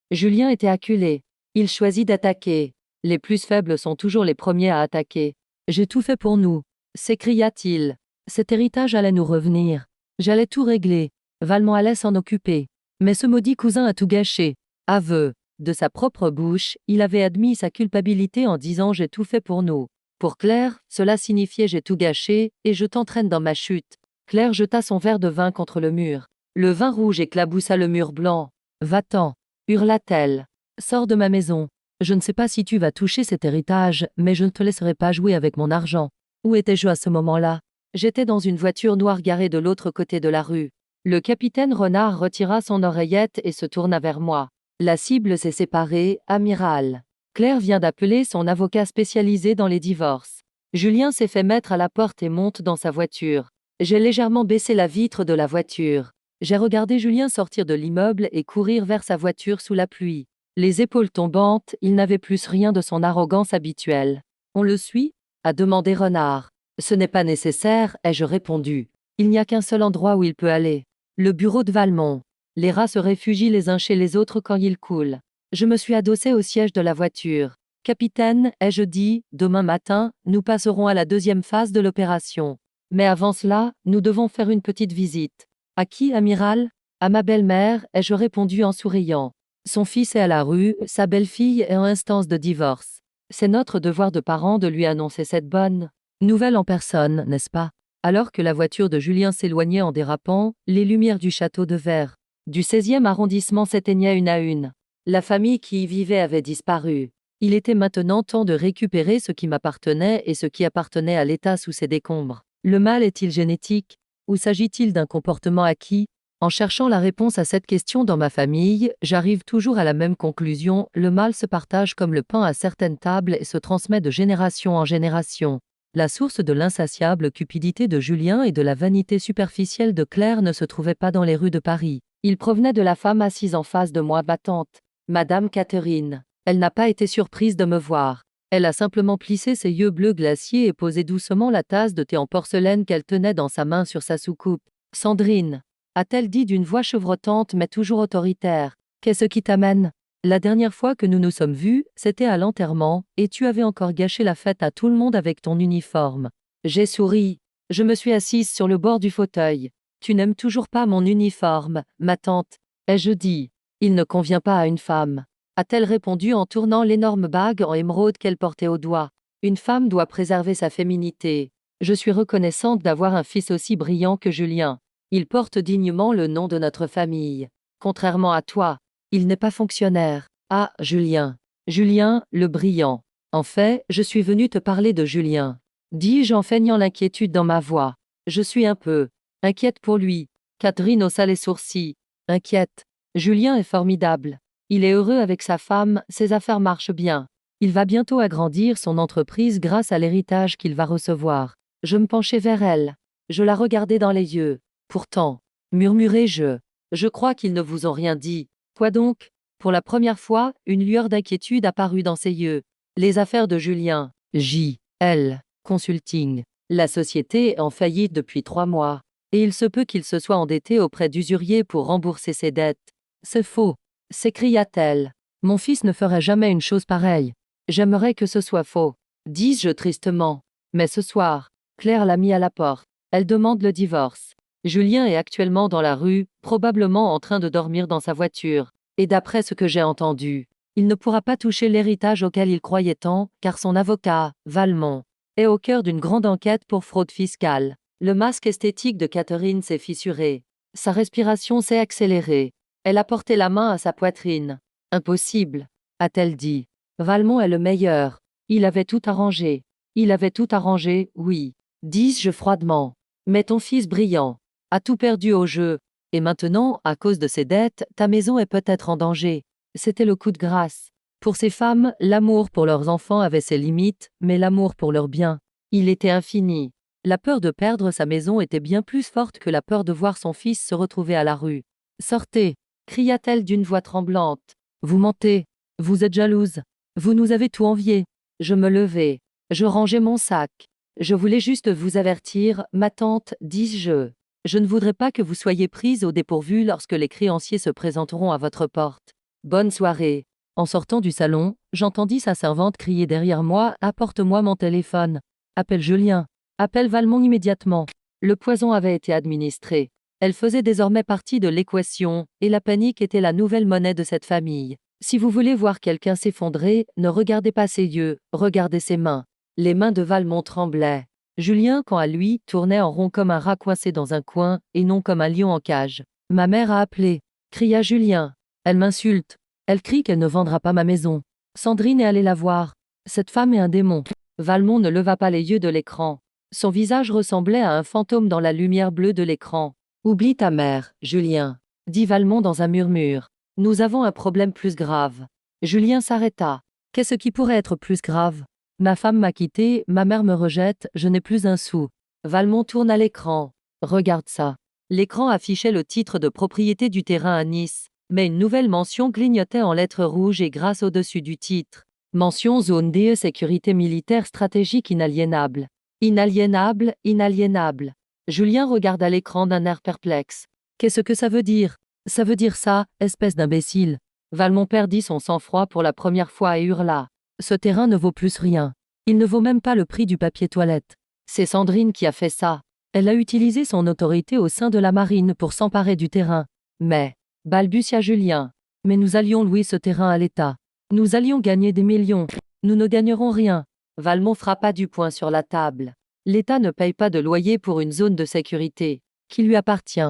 Julien était acculé. Il choisit d'attaquer. Les plus faibles sont toujours les premiers à attaquer. J'ai tout fait pour nous, s'écria-t-il. Cet héritage allait nous revenir. J'allais tout régler. Valmont allait s'en occuper. Mais ce maudit cousin a tout gâché. Aveu. De sa propre bouche, il avait admis sa culpabilité en disant j'ai tout fait pour nous. Pour Claire, cela signifiait j'ai tout gâché, et je t'entraîne dans ma chute. Claire jeta son verre de vin contre le mur. Le vin rouge éclaboussa le mur blanc. Va-t'en, hurla-t-elle. Sors de ma maison. Je ne sais pas si tu vas toucher cet héritage, mais je ne te laisserai pas jouer avec mon argent. Où étais-je à ce moment-là? J'étais dans une voiture noire garée de l'autre côté de la rue. Le capitaine Renard retira son oreillette et se tourna vers moi. La cible s'est séparée, amiral. Claire vient d'appeler son avocat spécialisé dans les divorces. Julien s'est fait mettre à la porte et monte dans sa voiture. J'ai légèrement baissé la vitre de la voiture. J'ai regardé Julien sortir de l'immeuble et courir vers sa voiture sous la pluie. Les épaules tombantes, il n'avait plus rien de son arrogance habituelle. On le suit? A demandé Renard. Ce n'est pas nécessaire, ai-je répondu. Il n'y a qu'un seul endroit où il peut aller. Le bureau de Valmont. Les rats se réfugient les uns chez les autres quand ils coulent. Je me suis adossé au siège de la voiture. Capitaine, ai-je dit, demain matin, nous passerons à la deuxième phase de l'opération. Mais avant cela, nous devons faire une petite visite. À qui, amiral? À ma belle-mère, ai-je répondu en souriant. Son fils est à la rue, sa belle-fille est en instance de divorce. C'est notre devoir de parents de lui annoncer cette bonne nouvelle en personne, n'est-ce pas? Alors que la voiture de Julien s'éloignait en dérapant, les lumières du château de verre du 16e arrondissement s'éteignaient une à une. La famille qui y vivait avait disparu. Il était maintenant temps de récupérer ce qui m'appartenait et ce qui appartenait à l'État sous ses décombres. Le mal est-il génétique? Ou s'agit-il d'un comportement acquis? En cherchant la réponse à cette question dans ma famille, j'arrive toujours à la même conclusion, le mal se partage comme le pain à certaines tables et se transmet de génération en génération. La source de l'insatiable cupidité de Julien et de la vanité superficielle de Claire ne se trouvait pas dans les rues de Paris. Il provenait de la femme assise en face de moi battante, Madame Catherine. Elle n'a pas été surprise de me voir. Elle a simplement plissé ses yeux bleus glaciers et posé doucement la tasse de thé en porcelaine qu'elle tenait dans sa main sur sa soucoupe. « Sandrine » a-t-elle dit d'une voix chevrotante mais toujours autoritaire. « Qu'est-ce qui t'amène? La dernière fois que nous nous sommes vus, c'était à l'enterrement, et tu avais encore gâché la fête à tout le monde avec ton uniforme. » J'ai souri. Je me suis assise sur le bord du fauteuil. « Tu n'aimes toujours pas mon uniforme, ma tante, ai-je dit. Il ne convient pas à une femme. » A-t-elle répondu en tournant l'énorme bague en émeraude qu'elle portait au doigt. Une femme doit préserver sa féminité. Je suis reconnaissante d'avoir un fils aussi brillant que Julien. Il porte dignement le nom de notre famille. Contrairement à toi, il n'est pas fonctionnaire. Ah, Julien. Julien, le brillant. En fait, je suis venue te parler de Julien. Dis-je en feignant l'inquiétude dans ma voix. Je suis un peu inquiète pour lui. Catherine haussa les sourcils. Inquiète. Julien est formidable. Il est heureux avec sa femme, ses affaires marchent bien. Il va bientôt agrandir son entreprise grâce à l'héritage qu'il va recevoir. Je me penchai vers elle. Je la regardai dans les yeux. Pourtant, murmurai-je, je crois qu'ils ne vous ont rien dit. Quoi donc? Pour la première fois, une lueur d'inquiétude apparut dans ses yeux. Les affaires de Julien. J.L. Consulting. La société est en faillite depuis 3 mois. Et il se peut qu'il se soit endetté auprès d'usuriers pour rembourser ses dettes. C'est faux, s'écria-t-elle. Mon fils ne ferait jamais une chose pareille. J'aimerais que ce soit faux, dis-je tristement. Mais ce soir, Claire l'a mis à la porte. Elle demande le divorce. Julien est actuellement dans la rue, probablement en train de dormir dans sa voiture. Et d'après ce que j'ai entendu, il ne pourra pas toucher l'héritage auquel il croyait tant, car son avocat, Valmont, est au cœur d'une grande enquête pour fraude fiscale. Le masque esthétique de Catherine s'est fissuré. Sa respiration s'est accélérée. Elle a porté la main à sa poitrine. Impossible, a-t-elle dit. Valmont est le meilleur. Il avait tout arrangé. Il avait tout arrangé, oui, dis-je froidement. Mais ton fils brillant a tout perdu au jeu. Et maintenant, à cause de ses dettes, ta maison est peut-être en danger. C'était le coup de grâce. Pour ces femmes, l'amour pour leurs enfants avait ses limites, mais l'amour pour leurs biens, il était infini. La peur de perdre sa maison était bien plus forte que la peur de voir son fils se retrouver à la rue. « Sortez !» cria-t-elle d'une voix tremblante. « Vous mentez. Vous êtes jalouse. Vous nous avez tout envié. » Je me levai. Je rangeai mon sac. « Je voulais juste vous avertir, ma tante, dis-je. Je ne voudrais pas que vous soyez prise au dépourvu lorsque les créanciers se présenteront à votre porte. Bonne soirée. En sortant du salon, j'entendis sa servante crier derrière moi: apporte-moi mon téléphone. Appelle Julien. Appelle Valmont immédiatement. Le poison avait été administré. Elle faisait désormais partie de l'équation, et la panique était la nouvelle monnaie de cette famille. Si vous voulez voir quelqu'un s'effondrer, ne regardez pas ses yeux, regardez ses mains. Les mains de Valmont tremblaient. Julien, quant à lui, tournait en rond comme un rat coincé dans un coin, et non comme un lion en cage. Ma mère a appelé, cria Julien. Elle m'insulte. Elle crie qu'elle ne vendra pas ma maison. Sandrine est allée la voir. Cette femme est un démon. Valmont ne leva pas les yeux de l'écran. Son visage ressemblait à un fantôme dans la lumière bleue de l'écran. Oublie ta mère, Julien, dit Valmont dans un murmure. Nous avons un problème plus grave. Julien s'arrêta. Qu'est-ce qui pourrait être plus grave? Ma femme m'a quitté, ma mère me rejette, je n'ai plus un sou. Valmont tourne à l'écran. Regarde ça. L'écran affichait le titre de propriété du terrain à Nice, mais une nouvelle mention clignotait en lettres rouges et grasses au-dessus du titre. Mention zone DE sécurité militaire stratégique inaliénable. Inaliénable, inaliénable. Julien regarda l'écran d'un air perplexe. Qu'est-ce que ça veut dire? Ça veut dire ça, espèce d'imbécile. Valmont perdit son sang-froid pour la première fois et hurla. Ce terrain ne vaut plus rien. Il ne vaut même pas le prix du papier toilette. C'est Sandrine qui a fait ça. Elle a utilisé son autorité au sein de la marine pour s'emparer du terrain. Mais, balbutia Julien. Mais nous allions louer ce terrain à l'État. Nous allions gagner des millions. Nous ne gagnerons rien. Valmont frappa du poing sur la table. L'État ne paye pas de loyer pour une zone de sécurité, qui lui appartient.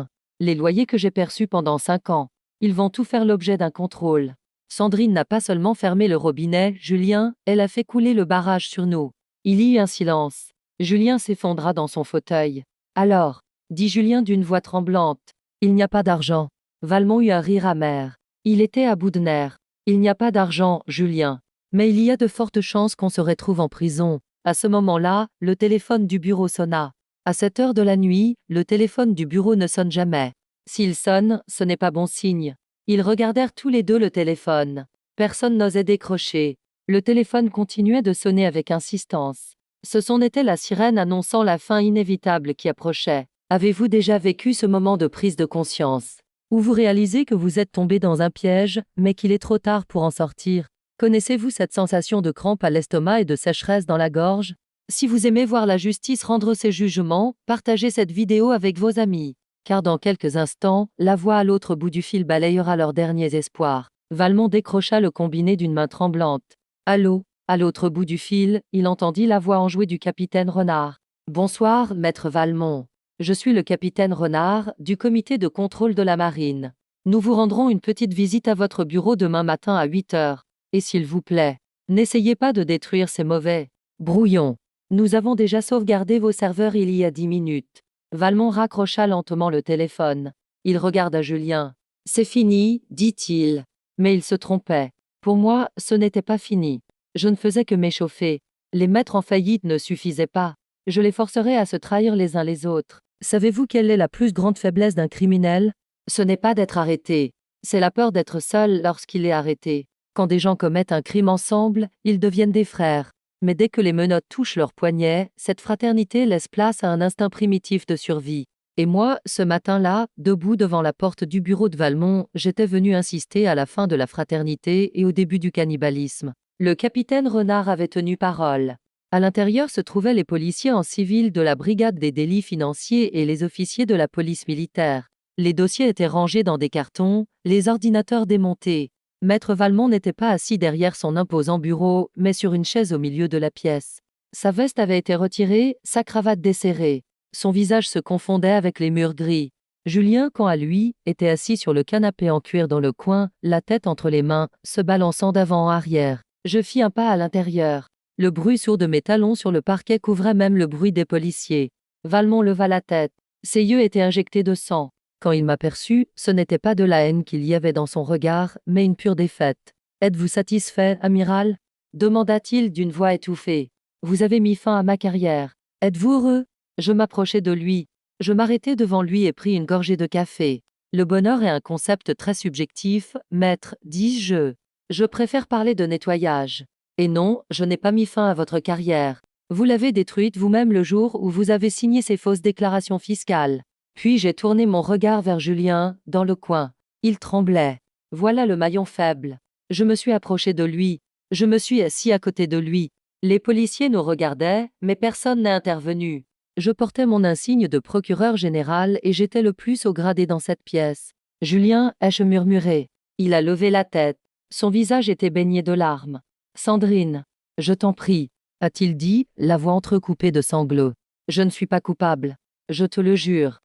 Les loyers que j'ai perçus pendant 5 ans, ils vont tout faire l'objet d'un contrôle. Sandrine n'a pas seulement fermé le robinet, Julien, elle a fait couler le barrage sur nous. Il y eut un silence. Julien s'effondra dans son fauteuil. Alors, dit Julien d'une voix tremblante, il n'y a pas d'argent. Valmont eut un rire amer. Il était à bout de nerfs. Il n'y a pas d'argent, Julien. Mais il y a de fortes chances qu'on se retrouve en prison. À ce moment-là, le téléphone du bureau sonna. À cette heure de la nuit, le téléphone du bureau ne sonne jamais. S'il sonne, ce n'est pas bon signe. Ils regardèrent tous les deux le téléphone. Personne n'osait décrocher. Le téléphone continuait de sonner avec insistance. Ce son était la sirène annonçant la fin inévitable qui approchait. Avez-vous déjà vécu ce moment de prise de conscience, où vous réalisez que vous êtes tombé dans un piège, mais qu'il est trop tard pour en sortir? Connaissez-vous cette sensation de crampe à l'estomac et de sécheresse dans la gorge? Si vous aimez voir la justice rendre ses jugements, partagez cette vidéo avec vos amis. Car dans quelques instants, la voix à l'autre bout du fil balayera leurs derniers espoirs. Valmont décrocha le combiné d'une main tremblante. Allô? À l'autre bout du fil, il entendit la voix enjouée du capitaine Renard. Bonsoir, maître Valmont. Je suis le capitaine Renard, du comité de contrôle de la marine. Nous vous rendrons une petite visite à votre bureau demain matin à 8 heures. Et s'il vous plaît, n'essayez pas de détruire ces mauvais brouillons. Nous avons déjà sauvegardé vos serveurs il y a 10 minutes. Valmont raccrocha lentement le téléphone. Il regarda Julien. C'est fini, dit-il. Mais il se trompait. Pour moi, ce n'était pas fini. Je ne faisais que m'échauffer. Les mettre en faillite ne suffisait pas. Je les forcerais à se trahir les uns les autres. Savez-vous quelle est la plus grande faiblesse d'un criminel? Ce n'est pas d'être arrêté. C'est la peur d'être seul lorsqu'il est arrêté. Quand des gens commettent un crime ensemble, ils deviennent des frères. Mais dès que les menottes touchent leurs poignets, cette fraternité laisse place à un instinct primitif de survie. Et moi, ce matin-là, debout devant la porte du bureau de Valmont, j'étais venu insister à la fin de la fraternité et au début du cannibalisme. Le capitaine Renard avait tenu parole. À l'intérieur se trouvaient les policiers en civil de la brigade des délits financiers et les officiers de la police militaire. Les dossiers étaient rangés dans des cartons, les ordinateurs démontés. Maître Valmont n'était pas assis derrière son imposant bureau, mais sur une chaise au milieu de la pièce. Sa veste avait été retirée, sa cravate desserrée. Son visage se confondait avec les murs gris. Julien, quant à lui, était assis sur le canapé en cuir dans le coin, la tête entre les mains, se balançant d'avant en arrière. Je fis un pas à l'intérieur. Le bruit sourd de mes talons sur le parquet couvrait même le bruit des policiers. Valmont leva la tête. Ses yeux étaient injectés de sang. Quand il m'aperçut, ce n'était pas de la haine qu'il y avait dans son regard, mais une pure défaite. « Êtes-vous satisfait, amiral ?» demanda-t-il d'une voix étouffée. « Vous avez mis fin à ma carrière. Êtes-vous heureux ?» Je m'approchai de lui. Je m'arrêtai devant lui et pris une gorgée de café. « Le bonheur est un concept très subjectif, maître, dis-je. Je préfère parler de nettoyage. Et non, je n'ai pas mis fin à votre carrière. Vous l'avez détruite vous-même le jour où vous avez signé ces fausses déclarations fiscales. Puis j'ai tourné mon regard vers Julien, dans le coin. Il tremblait. Voilà le maillon faible. Je me suis approché de lui. Je me suis assis à côté de lui. Les policiers nous regardaient, mais personne n'a intervenu. Je portais mon insigne de procureur général et j'étais le plus haut gradé dans cette pièce. Julien, ai-je murmuré. Il a levé la tête. Son visage était baigné de larmes. Sandrine, je t'en prie, a-t-il dit, la voix entrecoupée de sanglots. Je ne suis pas coupable. Je te le jure.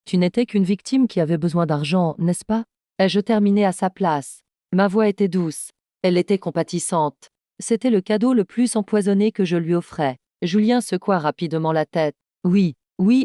Tu n'étais qu'une victime qui avait besoin d'argent, n'est-ce pas? Ai-je terminé à sa place? Ma voix était douce. Elle était compatissante. C'était le cadeau le plus empoisonné que je lui offrais. Julien secoua rapidement la tête. Oui,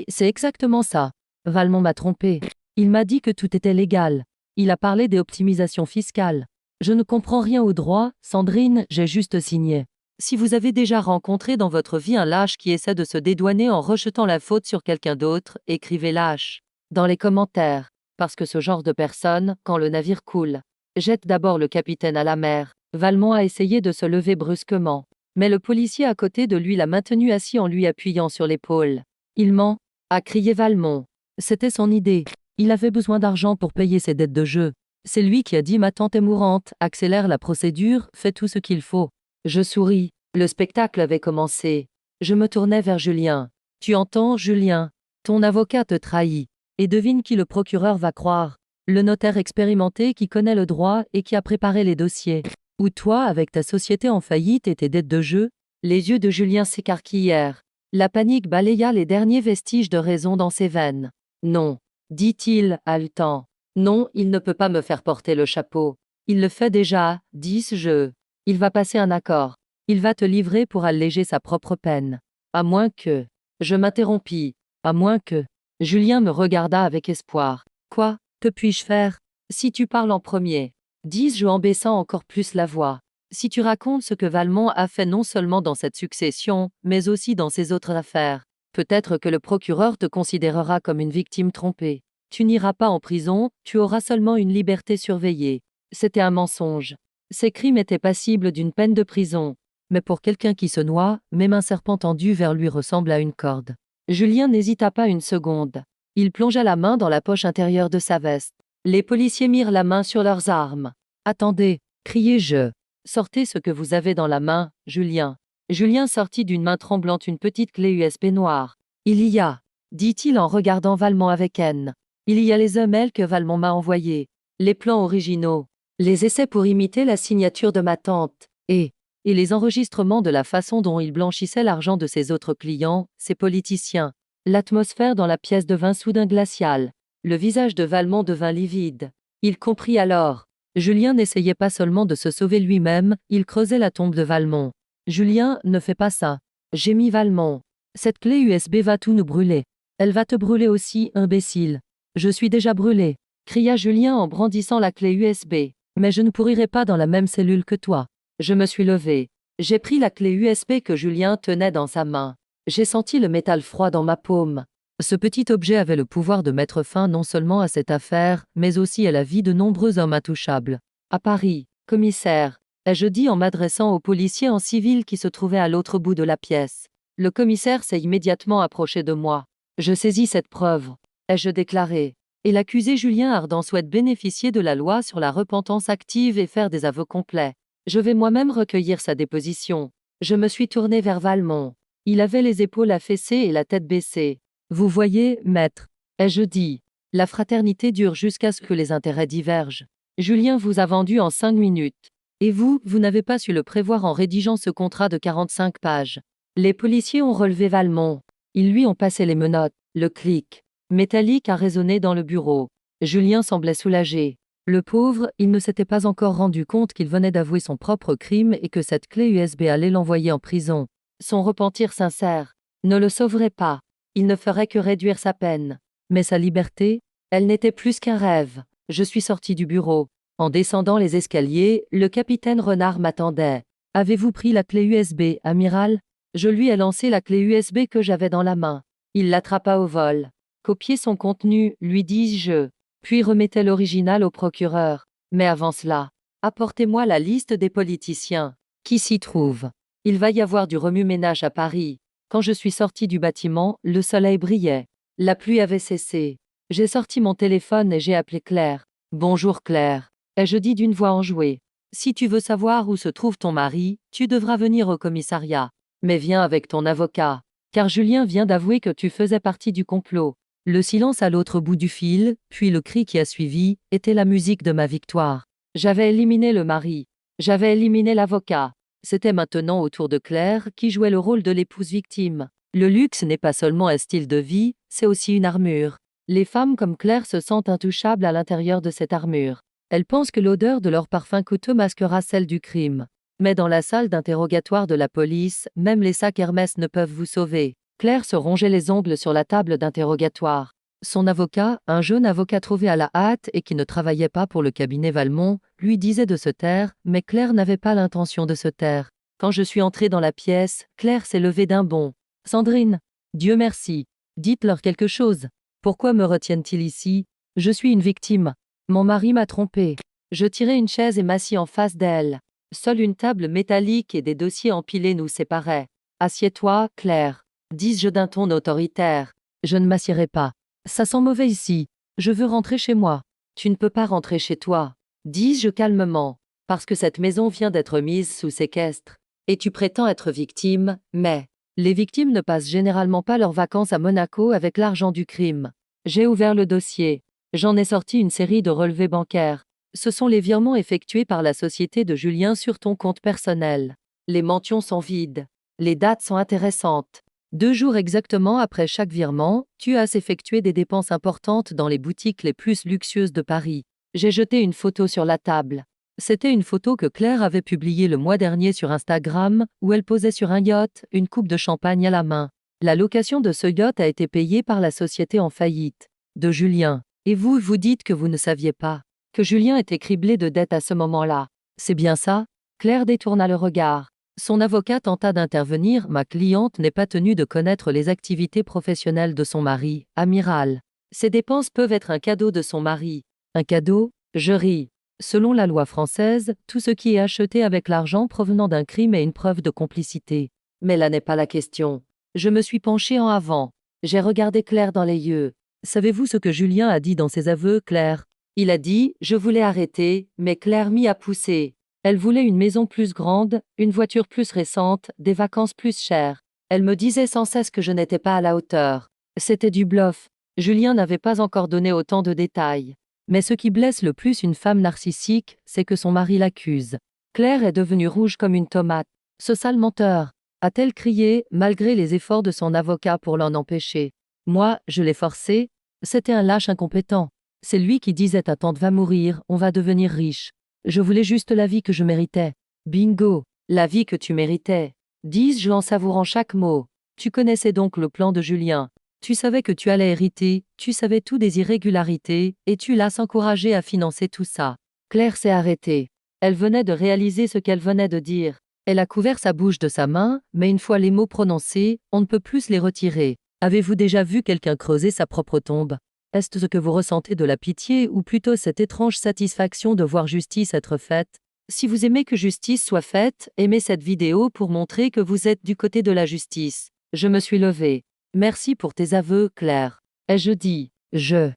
c'est exactement ça. Valmont m'a trompé. Il m'a dit que tout était légal. Il a parlé des optimisations fiscales. Je ne comprends rien au droit, Sandrine, j'ai juste signé. Si vous avez déjà rencontré dans votre vie un lâche qui essaie de se dédouaner en rejetant la faute sur quelqu'un d'autre, écrivez lâche dans les commentaires, parce que ce genre de personne, quand le navire coule, jette d'abord le capitaine à la mer. Valmont a essayé de se lever brusquement, mais le policier à côté de lui l'a maintenu assis en lui appuyant sur l'épaule. Il ment, a crié Valmont. C'était son idée. Il avait besoin d'argent pour payer ses dettes de jeu. C'est lui qui a dit ma tante est mourante, accélère la procédure, fais tout ce qu'il faut. Je souris. Le spectacle avait commencé. Je me tournai vers Julien. Tu entends, Julien? Ton avocat te trahit. Et devine qui le procureur va croire. Le notaire expérimenté qui connaît le droit et qui a préparé les dossiers. Ou toi avec ta société en faillite et tes dettes de jeu? Les yeux de Julien s'écarquillèrent. La panique balaya les derniers vestiges de raison dans ses veines. Non, dit-il, haletant. Non, il ne peut pas me faire porter le chapeau. Il le fait déjà, dis-je. Il va passer un accord. Il va te livrer pour alléger sa propre peine. À moins que... Je m'interrompis. À moins que... Julien me regarda avec espoir. Quoi, que puis-je faire? Si tu parles en premier, dis-je en baissant encore plus la voix. Si tu racontes ce que Valmont a fait non seulement dans cette succession, mais aussi dans ses autres affaires, peut-être que le procureur te considérera comme une victime trompée. Tu n'iras pas en prison, tu auras seulement une liberté surveillée. C'était un mensonge. Ces crimes étaient passibles d'une peine de prison. Mais pour quelqu'un qui se noie, même un serpent tendu vers lui ressemble à une corde. Julien n'hésita pas une seconde. Il plongea la main dans la poche intérieure de sa veste. Les policiers mirent la main sur leurs armes. Attendez, criai-je. Sortez ce que vous avez dans la main, Julien. Julien sortit d'une main tremblante une petite clé USB noire. Il y a, dit-il en regardant Valmont avec haine. Il y a les emails que Valmont m'a envoyés, les plans originaux, les essais pour imiter la signature de ma tante, et les enregistrements de la façon dont il blanchissait l'argent de ses autres clients, ses politiciens. L'atmosphère dans la pièce devint soudain glaciale. Le visage de Valmont devint livide. Il comprit alors. Julien n'essayait pas seulement de se sauver lui-même, il creusait la tombe de Valmont. Julien, ne fais pas ça. Gémit Valmont. Cette clé USB va tout nous brûler. Elle va te brûler aussi, imbécile. Je suis déjà brûlé, cria Julien en brandissant la clé USB. Mais je ne pourrirai pas dans la même cellule que toi. Je me suis levé. J'ai pris la clé USB que Julien tenait dans sa main. J'ai senti le métal froid dans ma paume. Ce petit objet avait le pouvoir de mettre fin non seulement à cette affaire, mais aussi à la vie de nombreux hommes intouchables. À Paris, commissaire, ai-je dit en m'adressant au policier en civil qui se trouvait à l'autre bout de la pièce. Le commissaire s'est immédiatement approché de moi. Je saisis cette preuve, ai-je déclaré. Et l'accusé Julien Ardan souhaite bénéficier de la loi sur la repentance active et faire des aveux complets. Je vais moi-même recueillir sa déposition. Je me suis tourné vers Valmont. Il avait les épaules affaissées et la tête baissée. Vous voyez, maître, ai-je dit. La fraternité dure jusqu'à ce que les intérêts divergent. Julien vous a vendu en 5 minutes. Et vous n'avez pas su le prévoir en rédigeant ce contrat de 45 pages. Les policiers ont relevé Valmont. Ils lui ont passé les menottes. Le clic métallique a résonné dans le bureau. Julien semblait soulagé. Le pauvre, il ne s'était pas encore rendu compte qu'il venait d'avouer son propre crime et que cette clé USB allait l'envoyer en prison. Son repentir sincère ne le sauverait pas. Il ne ferait que réduire sa peine. Mais sa liberté, elle n'était plus qu'un rêve. Je suis sorti du bureau. En descendant les escaliers, le capitaine Renard m'attendait. Avez-vous pris la clé USB, amiral? Je lui ai lancé la clé USB que j'avais dans la main. Il l'attrapa au vol. Copiez son contenu, lui dis-je. Puis remettez l'original au procureur. Mais avant cela, apportez-moi la liste des politiciens qui s'y trouvent. Il va y avoir du remue-ménage à Paris. Quand je suis sorti du bâtiment, le soleil brillait. La pluie avait cessé. J'ai sorti mon téléphone et j'ai appelé Claire. Bonjour Claire, ai-je dit d'une voix enjouée. Si tu veux savoir où se trouve ton mari, tu devras venir au commissariat. Mais viens avec ton avocat. Car Julien vient d'avouer que tu faisais partie du complot. Le silence à l'autre bout du fil, puis le cri qui a suivi, était la musique de ma victoire. J'avais éliminé le mari. J'avais éliminé l'avocat. C'était maintenant au tour de Claire, qui jouait le rôle de l'épouse victime. Le luxe n'est pas seulement un style de vie, c'est aussi une armure. Les femmes comme Claire se sentent intouchables à l'intérieur de cette armure. Elles pensent que l'odeur de leur parfum coûteux masquera celle du crime. Mais dans la salle d'interrogatoire de la police, même les sacs Hermès ne peuvent vous sauver. Claire se rongeait les ongles sur la table d'interrogatoire. Son avocat, un jeune avocat trouvé à la hâte et qui ne travaillait pas pour le cabinet Valmont, lui disait de se taire, mais Claire n'avait pas l'intention de se taire. Quand je suis entrée dans la pièce, Claire s'est levée d'un bond. « Sandrine, Dieu merci. Dites-leur quelque chose. Pourquoi me retiennent-ils ici? Je suis une victime. Mon mari m'a trompée. » Je tirai une chaise et m'assis en face d'elle. Seule une table métallique et des dossiers empilés nous séparaient. « Assieds-toi, Claire, dis-je d'un ton autoritaire. Je ne m'assiérai pas. Ça sent mauvais ici. Je veux rentrer chez moi. Tu ne peux pas rentrer chez toi, dis-je calmement, parce que cette maison vient d'être mise sous séquestre. Et tu prétends être victime, mais les victimes ne passent généralement pas leurs vacances à Monaco avec l'argent du crime. J'ai ouvert le dossier. J'en ai sorti une série de relevés bancaires. Ce sont les virements effectués par la société de Julien sur ton compte personnel. Les mentions sont vides. Les dates sont intéressantes. 2 jours exactement après chaque virement, tu as effectué des dépenses importantes dans les boutiques les plus luxueuses de Paris. J'ai jeté une photo sur la table. C'était une photo que Claire avait publiée le mois dernier sur Instagram, où elle posait sur un yacht, une coupe de champagne à la main. La location de ce yacht a été payée par la société en faillite, de Julien. Et vous, vous dites que vous ne saviez pas que Julien était criblé de dettes à ce moment-là. C'est bien ça? Claire détourna le regard. Son avocat tenta d'intervenir. Ma cliente n'est pas tenue de connaître les activités professionnelles de son mari, amiral. Ces dépenses peuvent être un cadeau de son mari. Un cadeau? Je ris. Selon la loi française, tout ce qui est acheté avec l'argent provenant d'un crime est une preuve de complicité. Mais là n'est pas la question. Je me suis penchée en avant. J'ai regardé Claire dans les yeux. Savez-vous ce que Julien a dit dans ses aveux, Claire? Il a dit « Je voulais arrêter, mais Claire m'y a poussé. Elle voulait une maison plus grande, une voiture plus récente, des vacances plus chères. Elle me disait sans cesse que je n'étais pas à la hauteur. C'était du bluff. Julien n'avait pas encore donné autant de détails. Mais ce qui blesse le plus une femme narcissique, c'est que son mari l'accuse. Claire est devenue rouge comme une tomate. Ce sale menteur, a-t-elle crié, malgré les efforts de son avocat pour l'en empêcher. Moi, je l'ai forcé. C'était un lâche incompétent. C'est lui qui disait à tante va mourir, on va devenir riche. Je voulais juste la vie que je méritais. Bingo, la vie que tu méritais. Dis-je en savourant chaque mot. Tu connaissais donc le plan de Julien. Tu savais que tu allais hériter, tu savais tout des irrégularités, et tu l'as encouragé à financer tout ça. Claire s'est arrêtée. Elle venait de réaliser ce qu'elle venait de dire. Elle a couvert sa bouche de sa main, mais une fois les mots prononcés, on ne peut plus les retirer. Avez-vous déjà vu quelqu'un creuser sa propre tombe? Est-ce ce que vous ressentez de la pitié ou plutôt cette étrange satisfaction de voir justice être faite? Si vous aimez que justice soit faite, aimez cette vidéo pour montrer que vous êtes du côté de la justice. Je me suis levée. Merci pour tes aveux, Claire. Ai-je dit? Je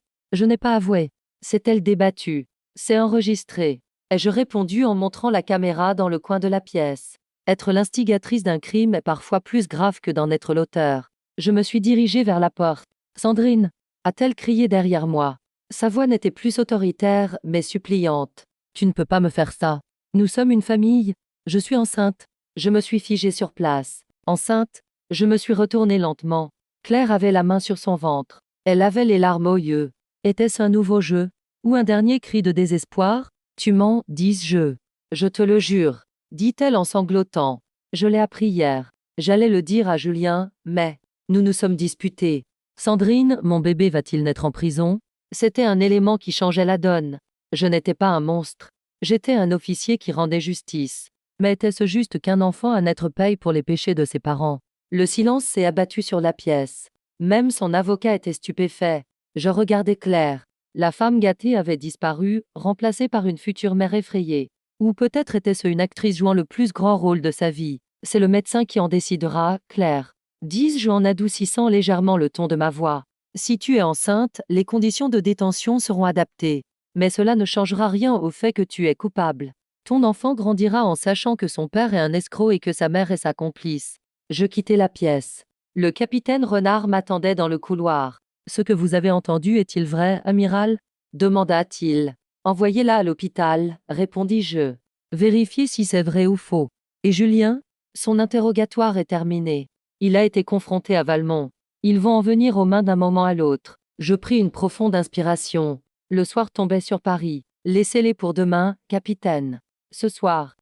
n'ai pas avoué. S'est-elle débattue? C'est enregistré. Ai-je répondu en montrant la caméra dans le coin de la pièce? Être l'instigatrice d'un crime est parfois plus grave que d'en être l'auteur. Je me suis dirigée vers la porte. Sandrine, a-t-elle crié derrière moi. Sa voix n'était plus autoritaire, mais suppliante. Tu ne peux pas me faire ça. Nous sommes une famille. Je suis enceinte. Je me suis figée sur place. Enceinte? Je me suis retournée lentement. Claire avait la main sur son ventre. Elle avait les larmes aux yeux. Était-ce un nouveau jeu? Ou un dernier cri de désespoir? Tu mens, dis-je. Je te le jure, dit-elle en sanglotant. Je l'ai appris hier. J'allais le dire à Julien, mais nous nous sommes disputés. Sandrine, mon bébé va-t-il naître en prison? C'était un élément qui changeait la donne. Je n'étais pas un monstre. J'étais un officier qui rendait justice. Mais était-ce juste qu'un enfant à naître paye pour les péchés de ses parents? Le silence s'est abattu sur la pièce. Même son avocat était stupéfait. Je regardais Claire. La femme gâtée avait disparu, remplacée par une future mère effrayée. Ou peut-être était-ce une actrice jouant le plus grand rôle de sa vie. C'est le médecin qui en décidera, Claire. Dis-je en adoucissant légèrement le ton de ma voix. Si tu es enceinte, les conditions de détention seront adaptées. Mais cela ne changera rien au fait que tu es coupable. Ton enfant grandira en sachant que son père est un escroc et que sa mère est sa complice. Je quittai la pièce. Le capitaine Renard m'attendait dans le couloir. Ce que vous avez entendu est-il vrai, amiral? Demanda-t-il. Envoyez-la à l'hôpital, répondis-je. Vérifiez si c'est vrai ou faux. Et Julien? Son interrogatoire est terminé. Il a été confronté à Valmont. Ils vont en venir aux mains d'un moment à l'autre. Je pris une profonde inspiration. Le soir tombait sur Paris. Laissez-les pour demain, capitaine. Ce soir,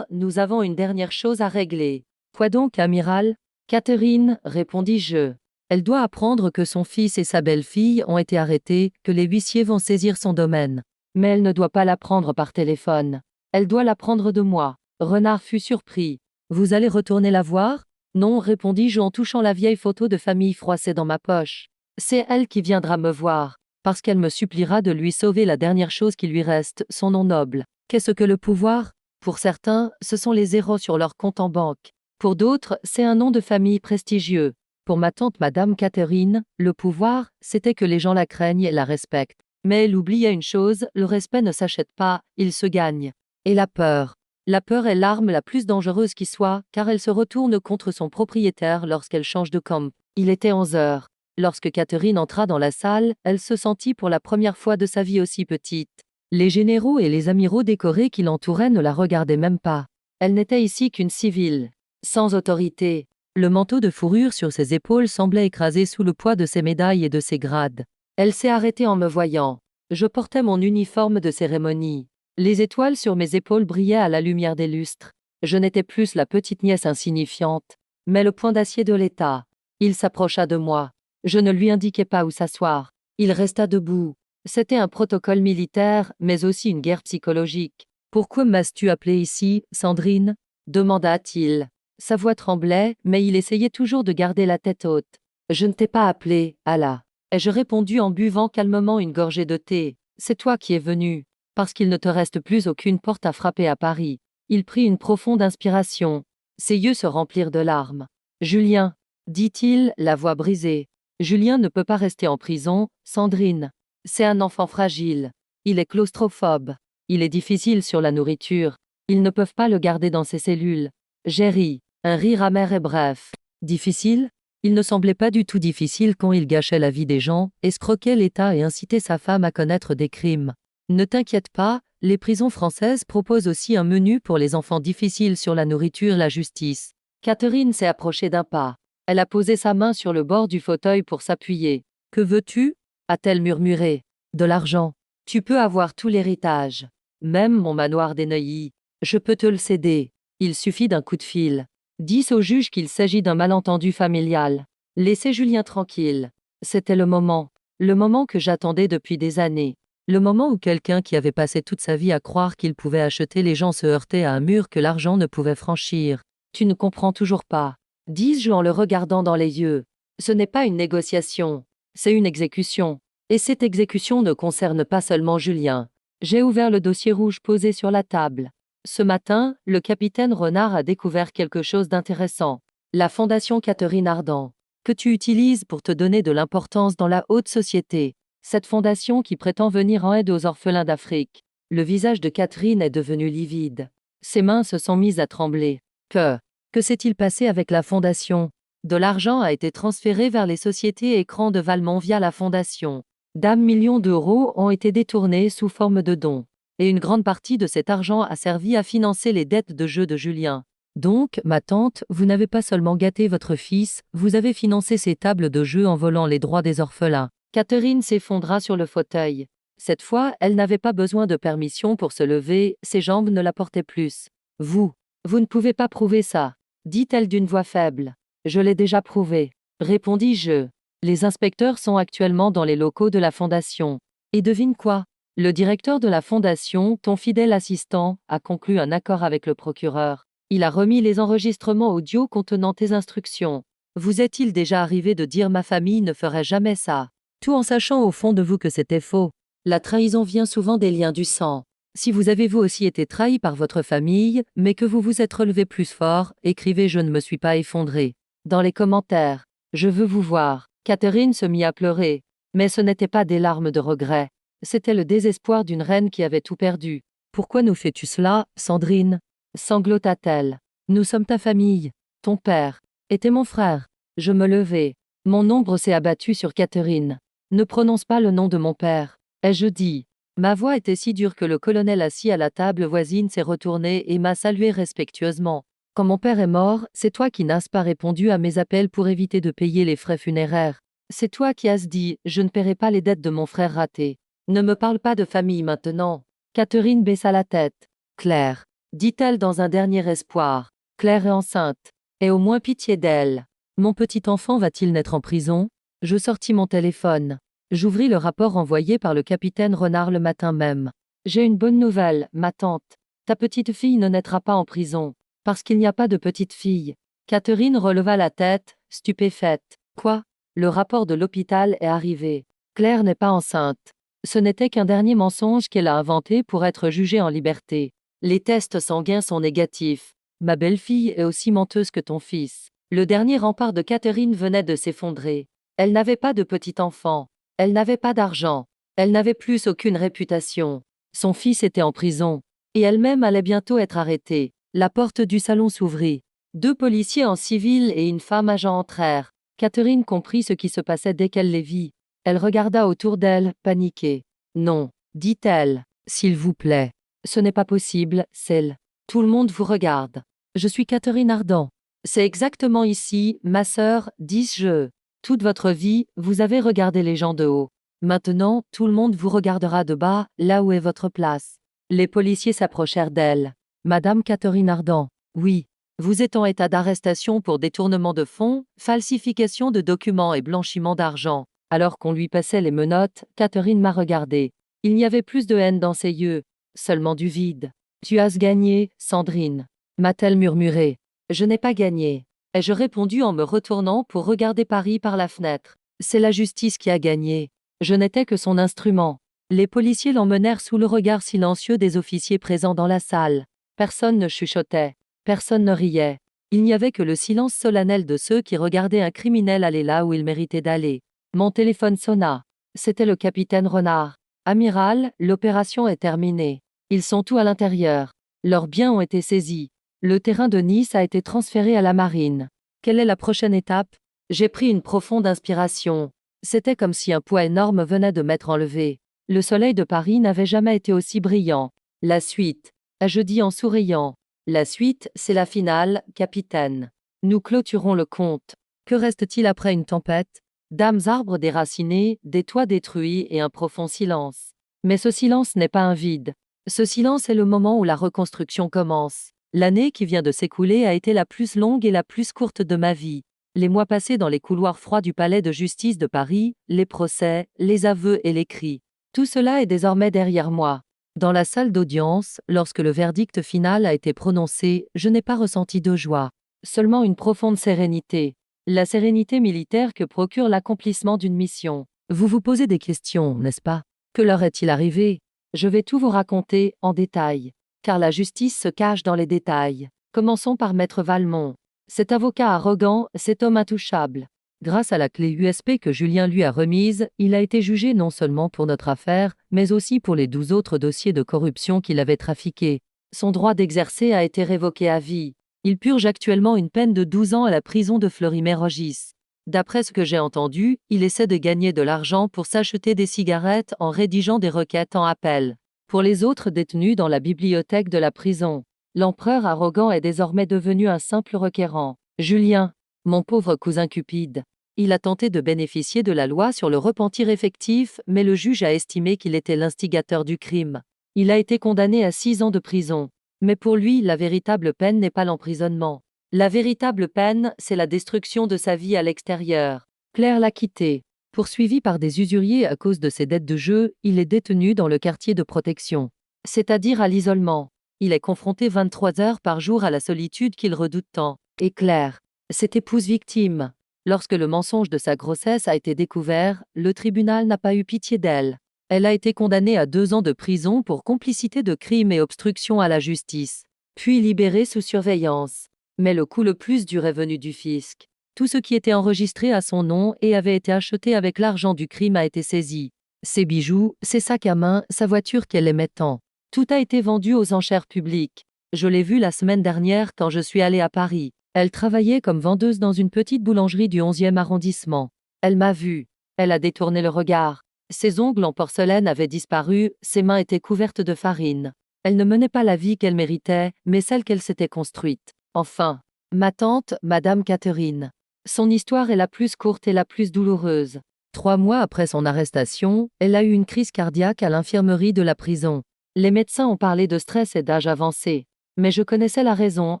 nous avons une dernière chose à régler. Quoi donc, amiral? Catherine, répondis-je. Elle doit apprendre que son fils et sa belle-fille ont été arrêtés, que les huissiers vont saisir son domaine. Mais elle ne doit pas l'apprendre par téléphone. Elle doit l'apprendre de moi. Renard fut surpris. Vous allez retourner la voir? Non, répondis-je en touchant la vieille photo de famille froissée dans ma poche. C'est elle qui viendra me voir, parce qu'elle me suppliera de lui sauver la dernière chose qui lui reste, son nom noble. Qu'est-ce que le pouvoir? Pour certains, ce sont les zéros sur leur compte en banque. Pour d'autres, c'est un nom de famille prestigieux. Pour ma tante Madame Catherine, le pouvoir, c'était que les gens la craignent et la respectent. Mais elle oubliait une chose, le respect ne s'achète pas, il se gagne. Et la peur. La peur est l'arme la plus dangereuse qui soit, car elle se retourne contre son propriétaire lorsqu'elle change de camp. Il était 11 heures. Lorsque Catherine entra dans la salle, elle se sentit pour la première fois de sa vie aussi petite. Les généraux et les amiraux décorés qui l'entouraient ne la regardaient même pas. Elle n'était ici qu'une civile, sans autorité. Le manteau de fourrure sur ses épaules semblait écrasé sous le poids de ses médailles et de ses grades. Elle s'est arrêtée en me voyant. Je portais mon uniforme de cérémonie. Les étoiles sur mes épaules brillaient à la lumière des lustres. Je n'étais plus la petite nièce insignifiante, mais le point d'acier de l'État. Il s'approcha de moi. Je ne lui indiquai pas où s'asseoir. Il resta debout. C'était un protocole militaire, mais aussi une guerre psychologique. Pourquoi m'as-tu appelée ici, Sandrine? Demanda-t-il. Sa voix tremblait, mais il essayait toujours de garder la tête haute. Je ne t'ai pas appelé, Allah. Ai-je répondu en buvant calmement une gorgée de thé. C'est toi qui es venu. Parce qu'il ne te reste plus aucune porte à frapper à Paris. Il prit une profonde inspiration. Ses yeux se remplirent de larmes. Julien, dit-il, la voix brisée. Julien ne peut pas rester en prison, Sandrine. C'est un enfant fragile. Il est claustrophobe. Il est difficile sur la nourriture. Ils ne peuvent pas le garder dans ses cellules. J'ai ri. Un rire amer et bref. Difficile? Il ne semblait pas du tout difficile quand il gâchait la vie des gens, escroquait l'État et incitait sa femme à commettre des crimes. Ne t'inquiète pas, les prisons françaises proposent aussi un menu pour les enfants difficiles sur la nourriture et la justice. Catherine s'est approchée d'un pas. Elle a posé sa main sur le bord du fauteuil pour s'appuyer. Que veux-tu? A-t-elle murmuré. De l'argent. Tu peux avoir tout l'héritage. Même mon manoir des Neuilly. Je peux te le céder. Il suffit d'un coup de fil. Dis au juge qu'il s'agit d'un malentendu familial. Laissez Julien tranquille. C'était le moment que j'attendais depuis des années. Le moment où quelqu'un qui avait passé toute sa vie à croire qu'il pouvait acheter les gens se heurtait à un mur que l'argent ne pouvait franchir. Tu ne comprends toujours pas. Dis-je en le regardant dans les yeux. Ce n'est pas une négociation. C'est une exécution. Et cette exécution ne concerne pas seulement Julien. J'ai ouvert le dossier rouge posé sur la table. Ce matin, le capitaine Renard a découvert quelque chose d'intéressant. La Fondation Catherine Ardant, que tu utilises pour te donner de l'importance dans la haute société. Cette fondation qui prétend venir en aide aux orphelins d'Afrique. Le visage de Catherine est devenu livide. Ses mains se sont mises à trembler. Que s'est-il passé avec la fondation? De l'argent a été transféré vers les sociétés écrans de Valmont via la fondation. Millions d'euros ont été détournés sous forme de dons. Et une grande partie de cet argent a servi à financer les dettes de jeu de Julien. Donc, ma tante, vous n'avez pas seulement gâté votre fils, vous avez financé ces tables de jeu en volant les droits des orphelins. Catherine s'effondra sur le fauteuil. Cette fois, elle n'avait pas besoin de permission pour se lever, ses jambes ne la portaient plus. Vous ne pouvez pas prouver ça, dit-elle d'une voix faible. Je l'ai déjà prouvé, répondis-je. Les inspecteurs sont actuellement dans les locaux de la fondation. Et devine quoi? Le directeur de la fondation, ton fidèle assistant, a conclu un accord avec le procureur. Il a remis les enregistrements audio contenant tes instructions. Vous est-il déjà arrivé de dire ma famille ne ferait jamais ça? Tout en sachant au fond de vous que c'était faux. La trahison vient souvent des liens du sang. Si vous avez vous aussi été trahi par votre famille, mais que vous vous êtes relevé plus fort, écrivez « Je ne me suis pas effondré ». Dans les commentaires, je veux vous voir. Catherine se mit à pleurer. Mais ce n'était pas des larmes de regret. C'était le désespoir d'une reine qui avait tout perdu. Pourquoi nous fais-tu cela, Sandrine? Sanglota-t-elle. Nous sommes ta famille. Ton père était mon frère. Je me levai. Mon ombre s'est abattue sur Catherine. Ne prononce pas le nom de mon père, ai-je dit. Ma voix était si dure que le colonel assis à la table voisine s'est retourné et m'a salué respectueusement. Quand mon père est mort, c'est toi qui n'as pas répondu à mes appels pour éviter de payer les frais funéraires. C'est toi qui as dit « Je ne paierai pas les dettes de mon frère raté ». Ne me parle pas de famille maintenant. Catherine baissa la tête. Claire, dit-elle dans un dernier espoir. Claire est enceinte. Aie au moins pitié d'elle. Mon petit enfant va-t-il naître en prison? Je sortis mon téléphone. J'ouvris le rapport envoyé par le capitaine Renard le matin même. J'ai une bonne nouvelle, ma tante. Ta petite fille ne naîtra pas en prison. Parce qu'il n'y a pas de petite fille. Catherine releva la tête, stupéfaite. Quoi? Le rapport de l'hôpital est arrivé. Claire n'est pas enceinte. Ce n'était qu'un dernier mensonge qu'elle a inventé pour être jugée en liberté. Les tests sanguins sont négatifs. Ma belle-fille est aussi menteuse que ton fils. Le dernier rempart de Catherine venait de s'effondrer. Elle n'avait pas de petit enfant. Elle n'avait pas d'argent. Elle n'avait plus aucune réputation. Son fils était en prison. Et elle-même allait bientôt être arrêtée. La porte du salon s'ouvrit. 2 policiers en civil et une femme agent entrèrent. Catherine comprit ce qui se passait dès qu'elle les vit. Elle regarda autour d'elle, paniquée. Non, dit-elle. S'il vous plaît. Ce n'est pas possible, Celle. Tout le monde vous regarde. Je suis Catherine Ardant. C'est exactement ici, ma sœur, dis-je. Toute votre vie, vous avez regardé les gens de haut. Maintenant, tout le monde vous regardera de bas, là où est votre place. Les policiers s'approchèrent d'elle. Madame Catherine Ardant. Oui. Vous êtes en état d'arrestation pour détournement de fonds, falsification de documents et blanchiment d'argent. Alors qu'on lui passait les menottes, Catherine m'a regardé. Il n'y avait plus de haine dans ses yeux, seulement du vide. Tu as gagné, Sandrine, m'a-t-elle murmuré. Je n'ai pas gagné, ai-je répondu en me retournant pour regarder Paris par la fenêtre. C'est la justice qui a gagné. Je n'étais que son instrument. Les policiers l'emmenèrent sous le regard silencieux des officiers présents dans la salle. Personne ne chuchotait. Personne ne riait. Il n'y avait que le silence solennel de ceux qui regardaient un criminel aller là où il méritait d'aller. Mon téléphone sonna. C'était le capitaine Renard. Amiral, l'opération est terminée. Ils sont tous à l'intérieur. Leurs biens ont été saisis. Le terrain de Nice a été transféré à la marine. Quelle est la prochaine étape? J'ai pris une profonde inspiration. C'était comme si un poids énorme venait de m'être enlevé. Le soleil de Paris n'avait jamais été aussi brillant. La suite, ai-je dit en souriant. La suite, c'est la finale, capitaine. Nous clôturons le conte. Que reste-t-il après une tempête? Dames arbres déracinés, des toits détruits et un profond silence. Mais ce silence n'est pas un vide. Ce silence est le moment où la reconstruction commence. L'année qui vient de s'écouler a été la plus longue et la plus courte de ma vie. Les mois passés dans les couloirs froids du palais de justice de Paris, les procès, les aveux et les cris. Tout cela est désormais derrière moi. Dans la salle d'audience, lorsque le verdict final a été prononcé, je n'ai pas ressenti de joie. Seulement une profonde sérénité. La sérénité militaire que procure l'accomplissement d'une mission. Vous vous posez des questions, n'est-ce pas? Que leur est-il arrivé? Je vais tout vous raconter, en détail. Car la justice se cache dans les détails. Commençons par Maître Valmont. Cet avocat arrogant, cet homme intouchable. Grâce à la clé USB que Julien lui a remise, il a été jugé non seulement pour notre affaire, mais aussi pour les 12 autres dossiers de corruption qu'il avait trafiqués. Son droit d'exercer a été révoqué à vie. Il purge actuellement une peine de 12 ans à la prison de Fleury-Mérogis. D'après ce que j'ai entendu, il essaie de gagner de l'argent pour s'acheter des cigarettes en rédigeant des requêtes en appel. Pour les autres détenus dans la bibliothèque de la prison, l'empereur arrogant est désormais devenu un simple requérant. Julien, mon pauvre cousin Cupide. Il a tenté de bénéficier de la loi sur le repentir effectif, mais le juge a estimé qu'il était l'instigateur du crime. Il a été condamné à 6 ans de prison. Mais pour lui, la véritable peine n'est pas l'emprisonnement. La véritable peine, c'est la destruction de sa vie à l'extérieur. Claire l'a quitté. Poursuivi par des usuriers à cause de ses dettes de jeu, il est détenu dans le quartier de protection. C'est-à-dire à l'isolement. Il est confronté 23 heures par jour à la solitude qu'il redoute tant. Et Claire, cette épouse victime. Lorsque le mensonge de sa grossesse a été découvert, le tribunal n'a pas eu pitié d'elle. Elle a été condamnée à 2 ans de prison pour complicité de crime et obstruction à la justice, puis libérée sous surveillance. Mais le coup le plus dur est venu du fisc. Tout ce qui était enregistré à son nom et avait été acheté avec l'argent du crime a été saisi. Ses bijoux, ses sacs à main, sa voiture qu'elle aimait tant. Tout a été vendu aux enchères publiques. Je l'ai vue la semaine dernière quand je suis allée à Paris. Elle travaillait comme vendeuse dans une petite boulangerie du 11e arrondissement. Elle m'a vue. Elle a détourné le regard. Ses ongles en porcelaine avaient disparu, ses mains étaient couvertes de farine. Elle ne menait pas la vie qu'elle méritait, mais celle qu'elle s'était construite. Enfin, ma tante, Madame Catherine. Son histoire est la plus courte et la plus douloureuse. 3 mois après son arrestation, elle a eu une crise cardiaque à l'infirmerie de la prison. Les médecins ont parlé de stress et d'âge avancé. Mais je connaissais la raison,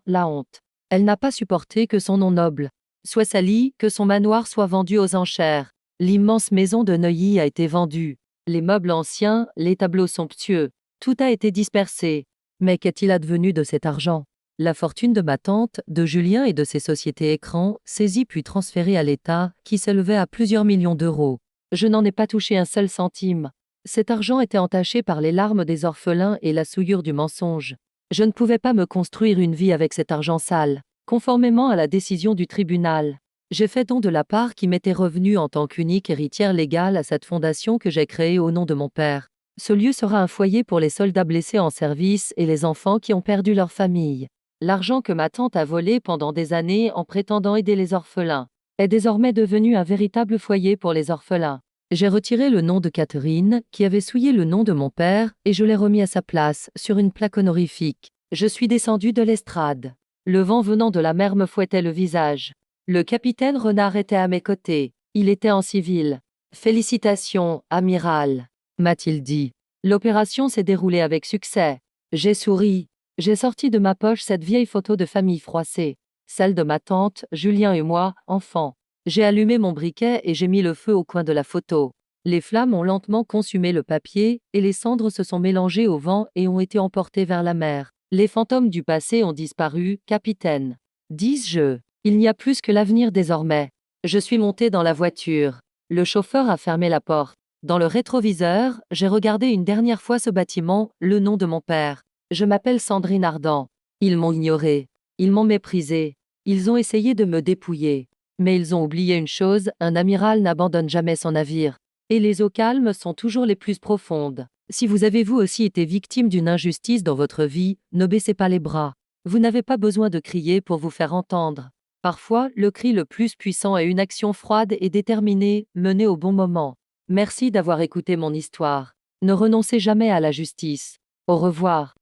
la honte. Elle n'a pas supporté que son nom noble soit sali, que son manoir soit vendu aux enchères. L'immense maison de Neuilly a été vendue. Les meubles anciens, les tableaux somptueux. Tout a été dispersé. Mais qu'est-il advenu de cet argent? La fortune de ma tante, de Julien et de ses sociétés écrans, saisie puis transférée à l'État, qui s'élevait à plusieurs millions d'euros. Je n'en ai pas touché un seul centime. Cet argent était entaché par les larmes des orphelins et la souillure du mensonge. Je ne pouvais pas me construire une vie avec cet argent sale. Conformément à la décision du tribunal, j'ai fait don de la part qui m'était revenue en tant qu'unique héritière légale à cette fondation que j'ai créée au nom de mon père. Ce lieu sera un foyer pour les soldats blessés en service et les enfants qui ont perdu leur famille. L'argent que ma tante a volé pendant des années en prétendant aider les orphelins est désormais devenu un véritable foyer pour les orphelins. J'ai retiré le nom de Catherine, qui avait souillé le nom de mon père, et je l'ai remis à sa place, sur une plaque honorifique. Je suis descendu de l'estrade. Le vent venant de la mer me fouettait le visage. Le capitaine Renard était à mes côtés. Il était en civil. Félicitations, amiral, m'a-t-il dit. L'opération s'est déroulée avec succès. J'ai souri. J'ai sorti de ma poche cette vieille photo de famille froissée. Celle de ma tante, Julien et moi, enfants. J'ai allumé mon briquet et j'ai mis le feu au coin de la photo. Les flammes ont lentement consumé le papier, et les cendres se sont mélangées au vent et ont été emportées vers la mer. Les fantômes du passé ont disparu, capitaine. Dis-je. Il n'y a plus que l'avenir désormais. Je suis monté dans la voiture. Le chauffeur a fermé la porte. Dans le rétroviseur, j'ai regardé une dernière fois ce bâtiment, le nom de mon père. Je m'appelle Sandrine Ardant. Ils m'ont ignoré. Ils m'ont méprisé. Ils ont essayé de me dépouiller. Mais ils ont oublié une chose, un amiral n'abandonne jamais son navire. Et les eaux calmes sont toujours les plus profondes. Si vous avez vous aussi été victime d'une injustice dans votre vie, ne baissez pas les bras. Vous n'avez pas besoin de crier pour vous faire entendre. Parfois, le cri le plus puissant est une action froide et déterminée, menée au bon moment. Merci d'avoir écouté mon histoire. Ne renoncez jamais à la justice. Au revoir.